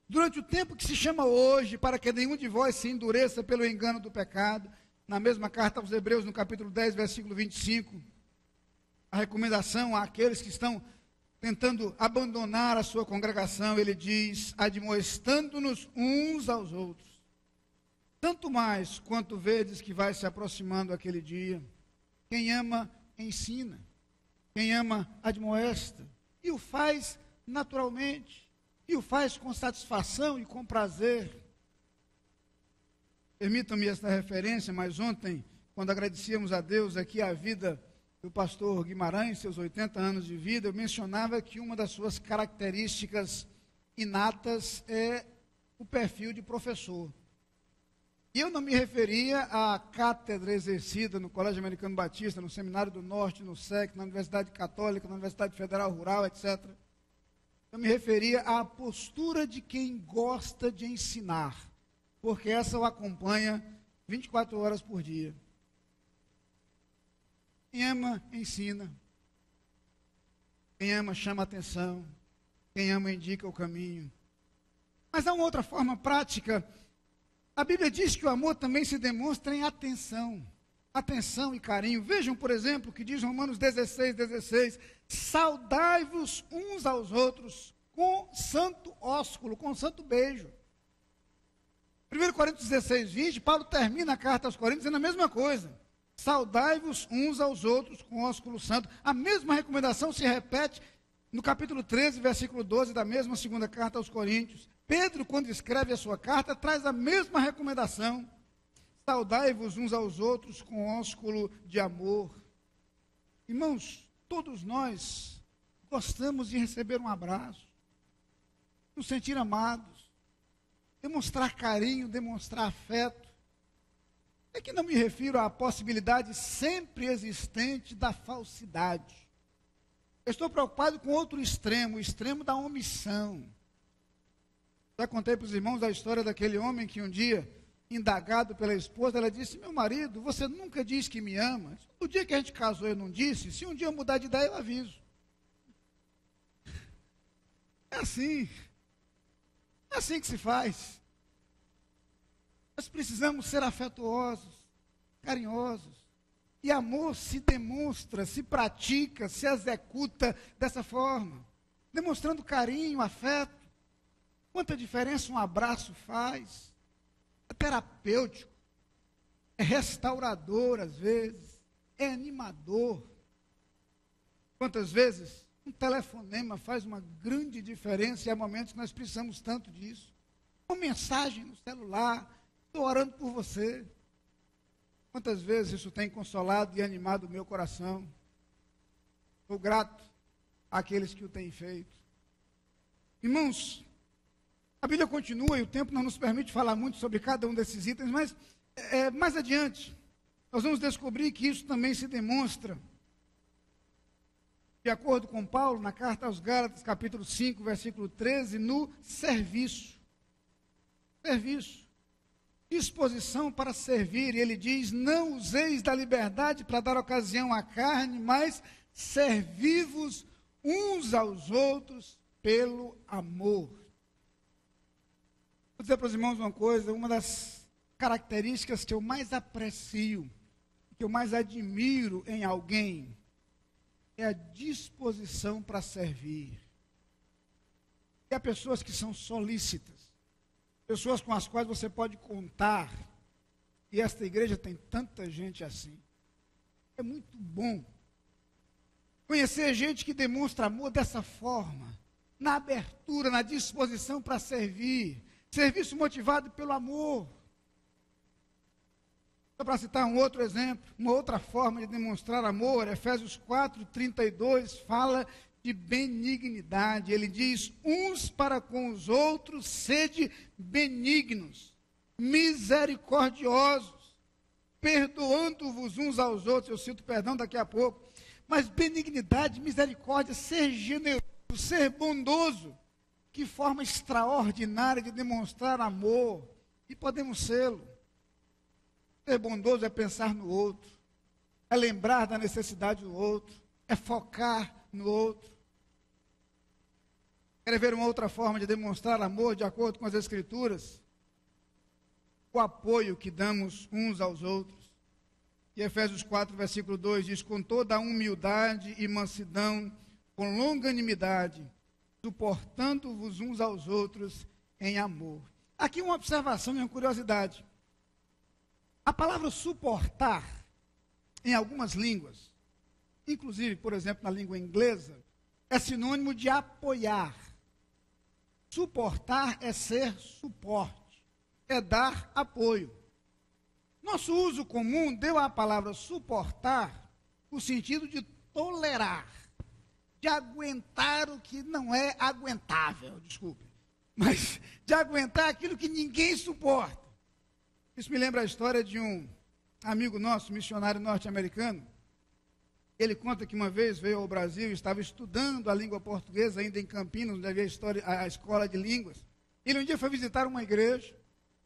durante o tempo que se chama hoje, para que nenhum de vós se endureça pelo engano do pecado. Na mesma carta aos Hebreus, no capítulo 10, versículo 25, a recomendação àqueles que estão tentando abandonar a sua congregação, ele diz: admoestando-nos uns aos outros, tanto mais quanto vedes que vai se aproximando aquele dia. Quem ama, ensina. Quem ama, admoesta. E o faz naturalmente. E o faz com satisfação e com prazer. Permitam-me esta referência, mas ontem, quando agradecíamos a Deus aqui a vida do pastor Guimarães, seus 80 anos de vida, eu mencionava que uma das suas características inatas é o perfil de professor. E eu não me referia à cátedra exercida no Colégio Americano Batista, no Seminário do Norte, no SEC, na Universidade Católica, na Universidade Federal Rural, etc. Eu me referia à postura de quem gosta de ensinar, porque essa o acompanha 24 horas por dia. Quem ama, ensina. Quem ama, chama atenção. Quem ama, indica o caminho. Mas há uma outra forma prática. A Bíblia diz que o amor também se demonstra em atenção. Atenção e carinho. Vejam, por exemplo, o que diz Romanos 16:16. Saudai-vos uns aos outros com santo ósculo, com santo beijo. 1 Coríntios 16:20, Paulo termina a carta aos Coríntios dizendo a mesma coisa. Saudai-vos uns aos outros com ósculo santo. A mesma recomendação se repete no capítulo 13, versículo 12 da mesma segunda carta aos Coríntios. Pedro, quando escreve a sua carta, traz a mesma recomendação. Saudai-vos uns aos outros com ósculo de amor. Irmãos, todos nós gostamos de receber um abraço, nos sentir amados, demonstrar carinho, demonstrar afeto. É que não me refiro à possibilidade sempre existente da falsidade. Eu estou preocupado com outro extremo, o extremo da omissão. Já contei para os irmãos a história daquele homem que um dia, indagado pela esposa, ela disse: meu marido, você nunca diz que me ama. No dia que a gente casou eu não disse, se um dia eu mudar de ideia eu aviso. É assim que se faz. Nós precisamos ser afetuosos, carinhosos. E amor se demonstra, se pratica, se executa dessa forma. Demonstrando carinho, afeto. Quanta diferença um abraço faz. É terapêutico. É restaurador às vezes. É animador. Quantas vezes um telefonema faz uma grande diferença e há momentos que nós precisamos tanto disso. Uma mensagem no celular. Estou orando por você. Quantas vezes isso tem consolado e animado o meu coração. Sou grato àqueles que o têm feito. Irmãos, a Bíblia continua e o tempo não nos permite falar muito sobre cada um desses itens, mas mais adiante nós vamos descobrir que isso também se demonstra, de acordo com Paulo, na carta aos Gálatas, capítulo 5, versículo 13, no serviço. Serviço. Disposição para servir. E ele diz: não useis da liberdade para dar ocasião à carne, mas servi-vos uns aos outros pelo amor. Vou dizer para os irmãos uma coisa: uma das características que eu mais aprecio, que eu mais admiro em alguém, é a disposição para servir. E há pessoas que são solícitas, pessoas com as quais você pode contar, e esta igreja tem tanta gente assim. É muito bom conhecer gente que demonstra amor dessa forma, na abertura, na disposição para servir, serviço motivado pelo amor. Só para citar um outro exemplo, uma outra forma de demonstrar amor, Efésios 4:32 fala de benignidade. Ele diz: uns para com os outros sede benignos, misericordiosos, perdoando-vos uns aos outros. Eu cito perdão daqui a pouco. Mas benignidade, misericórdia, ser generoso, ser bondoso, que forma extraordinária de demonstrar amor. E podemos sê-lo. Ser bondoso é pensar no outro. é lembrar da necessidade do outro, é focar no outro. Quer ver uma outra forma de demonstrar amor de acordo com as Escrituras? O apoio que damos uns aos outros. E Efésios 4, versículo 2 diz: com toda a humildade e mansidão, com longanimidade, suportando-vos uns aos outros em amor. Aqui uma observação e uma curiosidade. A palavra suportar, em algumas línguas, inclusive, por exemplo, na língua inglesa, é sinônimo de apoiar. Suportar é ser suporte, é dar apoio. Nosso uso comum deu à palavra suportar o sentido de tolerar, de aguentar o que não é aguentável, desculpe, mas de aguentar aquilo que ninguém suporta. Isso me lembra a história de um amigo nosso, missionário norte-americano. Ele conta que uma vez veio ao Brasil e estava estudando a língua portuguesa, ainda em Campinas, onde havia a escola de línguas. Ele um dia foi visitar uma igreja,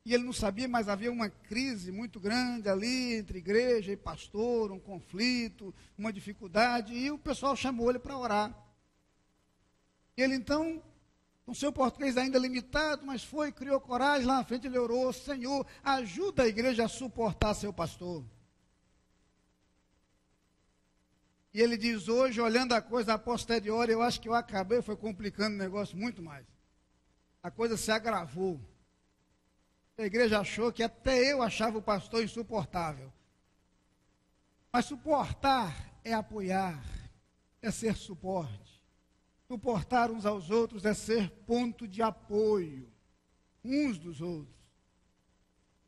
e ele não sabia, mas havia uma crise muito grande ali, entre igreja e pastor, um conflito, uma dificuldade, e o pessoal chamou ele para orar. E ele então, com seu português ainda limitado, mas criou coragem, lá na frente ele orou: Senhor, ajuda a igreja a suportar seu pastor. E ele diz: hoje, olhando a coisa a posteriori, eu acho que eu acabei, foi complicando o negócio muito mais. A coisa se agravou. A igreja achou que até eu achava o pastor insuportável. Mas suportar é apoiar, é ser suporte. Suportar uns aos outros é ser ponto de apoio uns dos outros.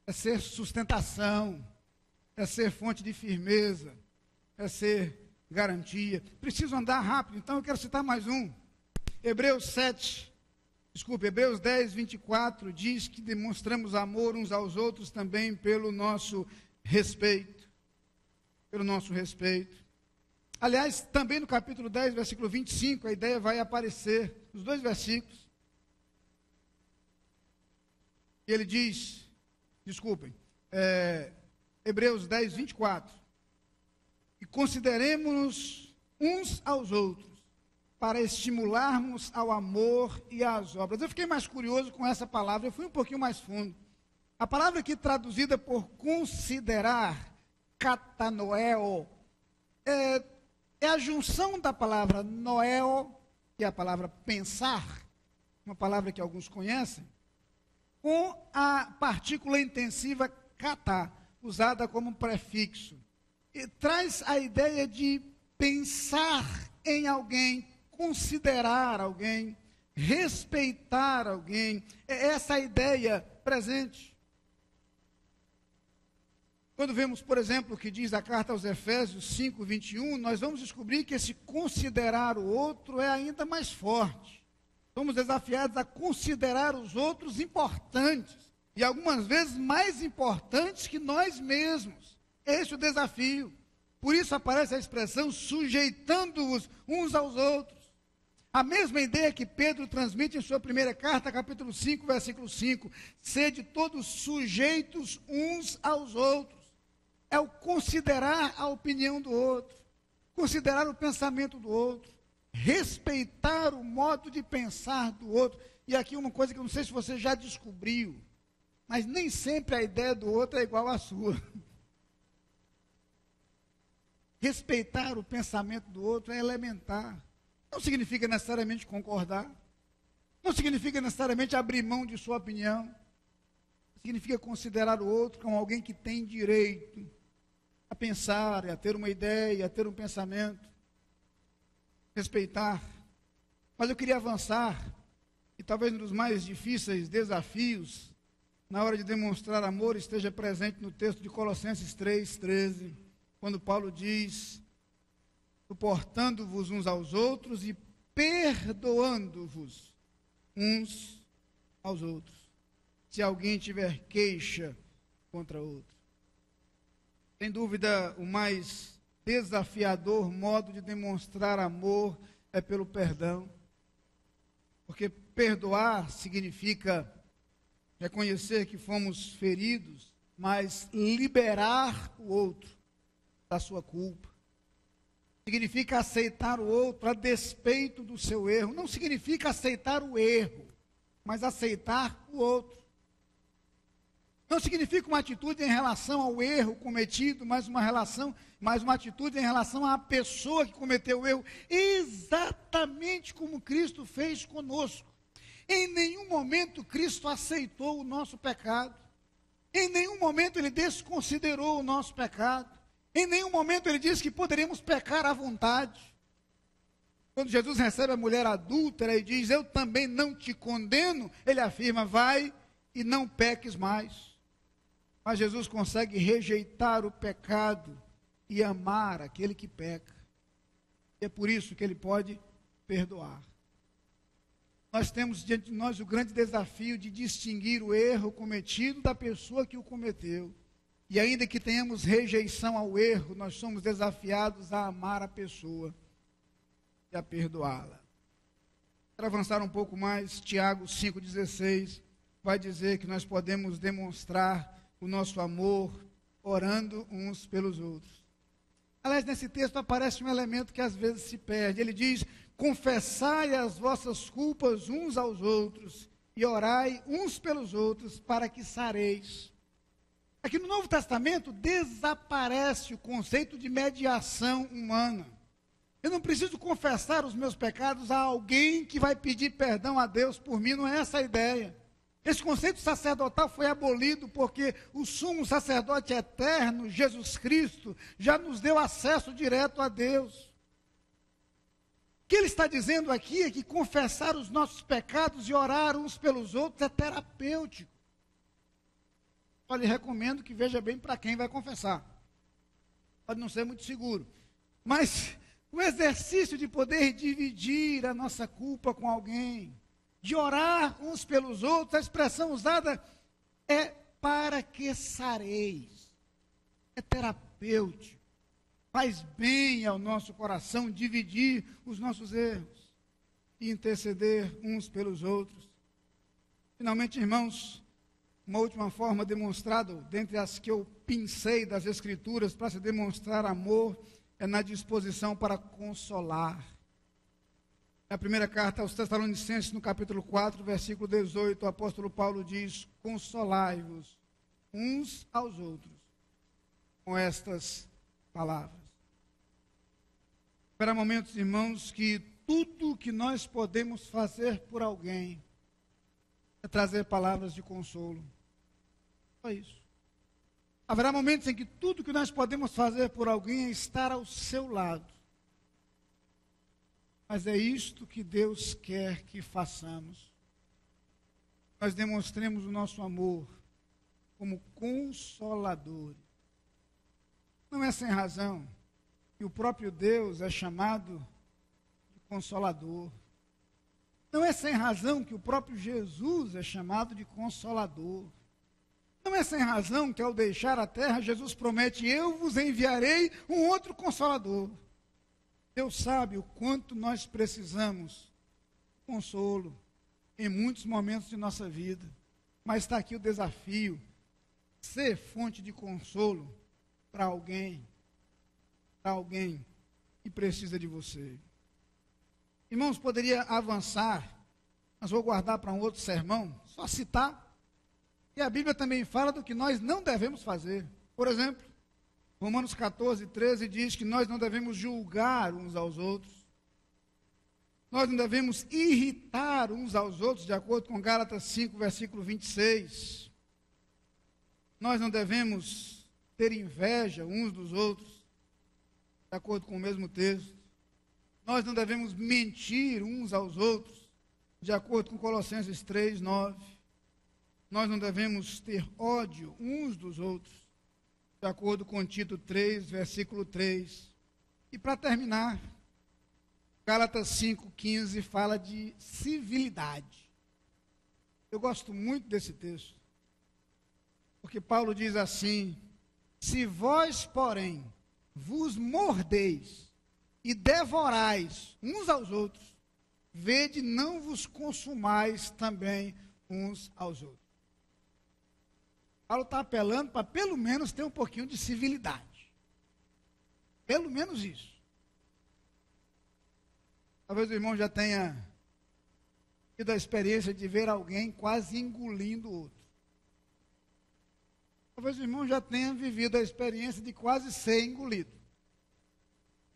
É ser sustentação, é ser fonte de firmeza, é ser garantia. Preciso andar rápido, então eu quero citar mais um. Hebreus 10, 24 diz que demonstramos amor uns aos outros também pelo nosso respeito. Pelo nosso respeito. Aliás, também no capítulo 10, versículo 25, a ideia vai aparecer, os dois versículos. E ele diz, Hebreus 10, 24. E consideremos-nos uns aos outros, para estimularmos ao amor e às obras. Eu fiquei mais curioso com essa palavra, eu fui um pouquinho mais fundo. A palavra aqui traduzida por considerar, katanoeo, é a junção da palavra noeo, que é a palavra pensar, uma palavra que alguns conhecem, com a partícula intensiva kata, usada como prefixo. E traz a ideia de pensar em alguém, considerar alguém, respeitar alguém. É essa a ideia presente. Quando vemos, por exemplo, o que diz a carta aos Efésios 5, 21, nós vamos descobrir que esse considerar o outro é ainda mais forte. Somos desafiados a considerar os outros importantes, e algumas vezes mais importantes que nós mesmos. Esse é o desafio. Por isso aparece a expressão sujeitando-vos uns aos outros. A mesma ideia que Pedro transmite em sua primeira carta, capítulo 5, versículo 5. Sede todos sujeitos uns aos outros. É o considerar a opinião do outro, considerar o pensamento do outro, respeitar o modo de pensar do outro. E aqui uma coisa que eu não sei se você já descobriu, mas nem sempre a ideia do outro é igual à sua. Respeitar o pensamento do outro é elementar. Não significa necessariamente concordar. Não significa necessariamente abrir mão de sua opinião. Significa considerar o outro como alguém que tem direito a pensar, a ter uma ideia, a ter um pensamento. Respeitar. Mas eu queria avançar, e talvez um dos mais difíceis desafios na hora de demonstrar amor esteja presente no texto de Colossenses 3:13, quando Paulo diz: suportando-vos uns aos outros e perdoando-vos uns aos outros, se alguém tiver queixa contra outro. Sem dúvida, o mais desafiador modo de demonstrar amor é pelo perdão, porque perdoar significa reconhecer que fomos feridos, mas liberar o outro da sua culpa. Significa aceitar o outro a despeito do seu erro. Não significa aceitar o erro, mas aceitar o outro. Não significa uma atitude em relação ao erro cometido, mas uma atitude em relação à pessoa que cometeu o erro, exatamente como Cristo fez conosco. Em nenhum momento Cristo aceitou o nosso pecado. Em nenhum momento ele desconsiderou o nosso pecado. Em nenhum momento ele disse que poderíamos pecar à vontade. Quando Jesus recebe a mulher adúltera e diz, eu também não te condeno, ele afirma, vai e não peques mais. Mas Jesus consegue rejeitar o pecado e amar aquele que peca. E é por isso que ele pode perdoar. Nós temos diante de nós o grande desafio de distinguir o erro cometido da pessoa que o cometeu. E ainda que tenhamos rejeição ao erro, nós somos desafiados a amar a pessoa e a perdoá-la. Para avançar um pouco mais, Tiago 5,16 vai dizer que nós podemos demonstrar o nosso amor orando uns pelos outros. Aliás, nesse texto aparece um elemento que às vezes se perde. Ele diz, confessai as vossas culpas uns aos outros e orai uns pelos outros para que sareis. Aqui no Novo Testamento desaparece o conceito de mediação humana. Eu não preciso confessar os meus pecados a alguém que vai pedir perdão a Deus por mim, não é essa a ideia. Esse conceito sacerdotal foi abolido porque o sumo sacerdote eterno, Jesus Cristo, já nos deu acesso direto a Deus. O que ele está dizendo aqui é que confessar os nossos pecados e orar uns pelos outros é terapêutico. Eu lhe recomendo que veja bem para quem vai confessar. Pode não ser muito seguro. Mas o exercício de poder dividir a nossa culpa com alguém, de orar uns pelos outros, a expressão usada é para que sareis. É terapêutico. Faz bem ao nosso coração dividir os nossos erros e interceder uns pelos outros. Finalmente, irmãos, uma última forma demonstrada, dentre as que eu pincei das Escrituras para se demonstrar amor, é na disposição para consolar. Na primeira carta aos Tessalonicenses, no capítulo 4, versículo 18, o apóstolo Paulo diz, consolai-vos uns aos outros com estas palavras. Para momentos, irmãos, que tudo o que nós podemos fazer por alguém é trazer palavras de consolo. Só isso. Haverá momentos em que tudo que nós podemos fazer por alguém é estar ao seu lado. Mas é isto que Deus quer que façamos. Nós demonstremos o nosso amor como consoladores. Não é sem razão que o próprio Deus é chamado de consolador. Não é sem razão que o próprio Jesus é chamado de consolador. Não é sem razão que ao deixar a terra, Jesus promete, eu vos enviarei um outro consolador. Deus sabe o quanto nós precisamos de consolo em muitos momentos de nossa vida. Mas está aqui o desafio, ser fonte de consolo para alguém que precisa de você. Irmãos, poderia avançar, mas vou guardar para um outro sermão, só citar. E a Bíblia também fala do que nós não devemos fazer. Por exemplo, Romanos 14, 13 diz que nós não devemos julgar uns aos outros. Nós não devemos irritar uns aos outros, de acordo com Gálatas 5, versículo 26. Nós não devemos ter inveja uns dos outros, de acordo com o mesmo texto. Nós não devemos mentir uns aos outros, de acordo com Colossenses 3, 9. Nós não devemos ter ódio uns dos outros, de acordo com Tito 3, versículo 3. E para terminar, Gálatas 5, 15 fala de civilidade. Eu gosto muito desse texto, porque Paulo diz assim, se vós, porém, vos mordeis e devorais uns aos outros, vede, não vos consumais também uns aos outros. Paulo está apelando para pelo menos ter um pouquinho de civilidade. Pelo menos isso. Talvez o irmão já tenha tido a experiência de ver alguém quase engolindo o outro. Talvez o irmão já tenha vivido a experiência de quase ser engolido.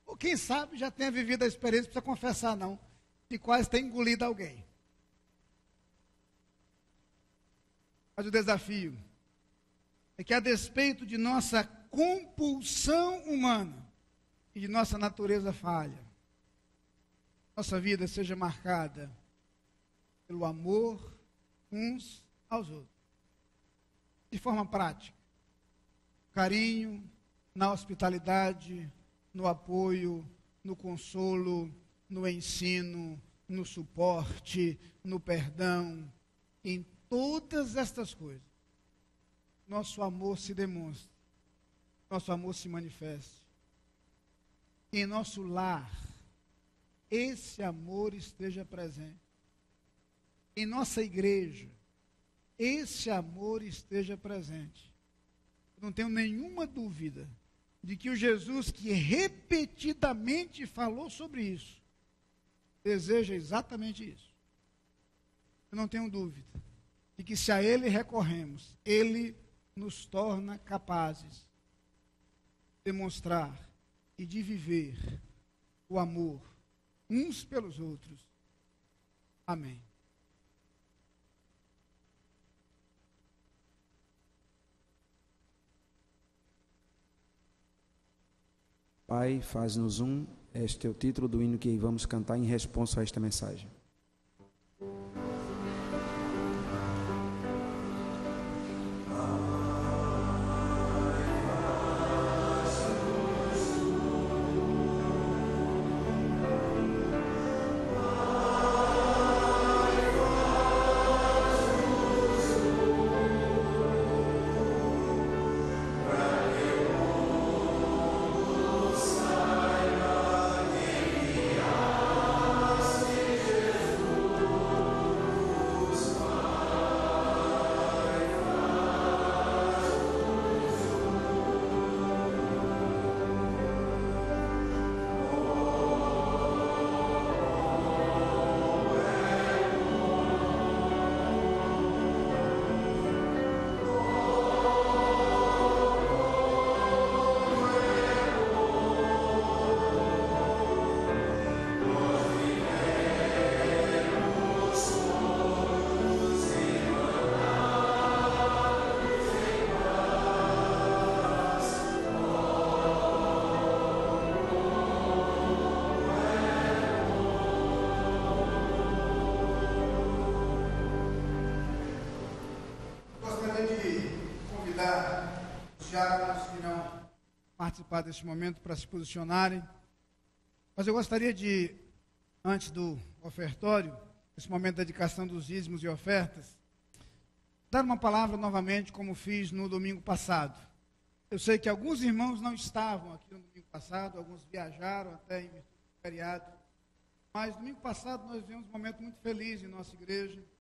Ou quem sabe já tenha vivido a experiência, não precisa confessar não, de quase ter engolido alguém. Mas o desafio é que, a despeito de nossa compulsão humana e de nossa natureza falha, nossa vida seja marcada pelo amor uns aos outros. De forma prática, carinho, na hospitalidade, no apoio, no consolo, no ensino, no suporte, no perdão, em todas estas coisas. Nosso amor se demonstra, nosso amor se manifesta. Em nosso lar, esse amor esteja presente. Em nossa igreja, esse amor esteja presente. Eu não tenho nenhuma dúvida de que o Jesus que repetidamente falou sobre isso, deseja exatamente isso. Eu não tenho dúvida de que, se a Ele recorremos, Ele nos torna capazes de demonstrar e de viver o amor uns pelos outros. Amém. Pai, faz-nos um. Este é o título do hino que vamos cantar em resposta a esta mensagem. Participar deste momento para se posicionarem, mas eu gostaria de, antes do ofertório, esse momento de dedicação dos dízimos e ofertas, dar uma palavra novamente, como fiz no domingo passado. Eu sei que alguns irmãos não estavam aqui no domingo passado, alguns viajaram até em virtude do feriado, mas domingo passado nós vivemos um momento muito feliz em nossa igreja,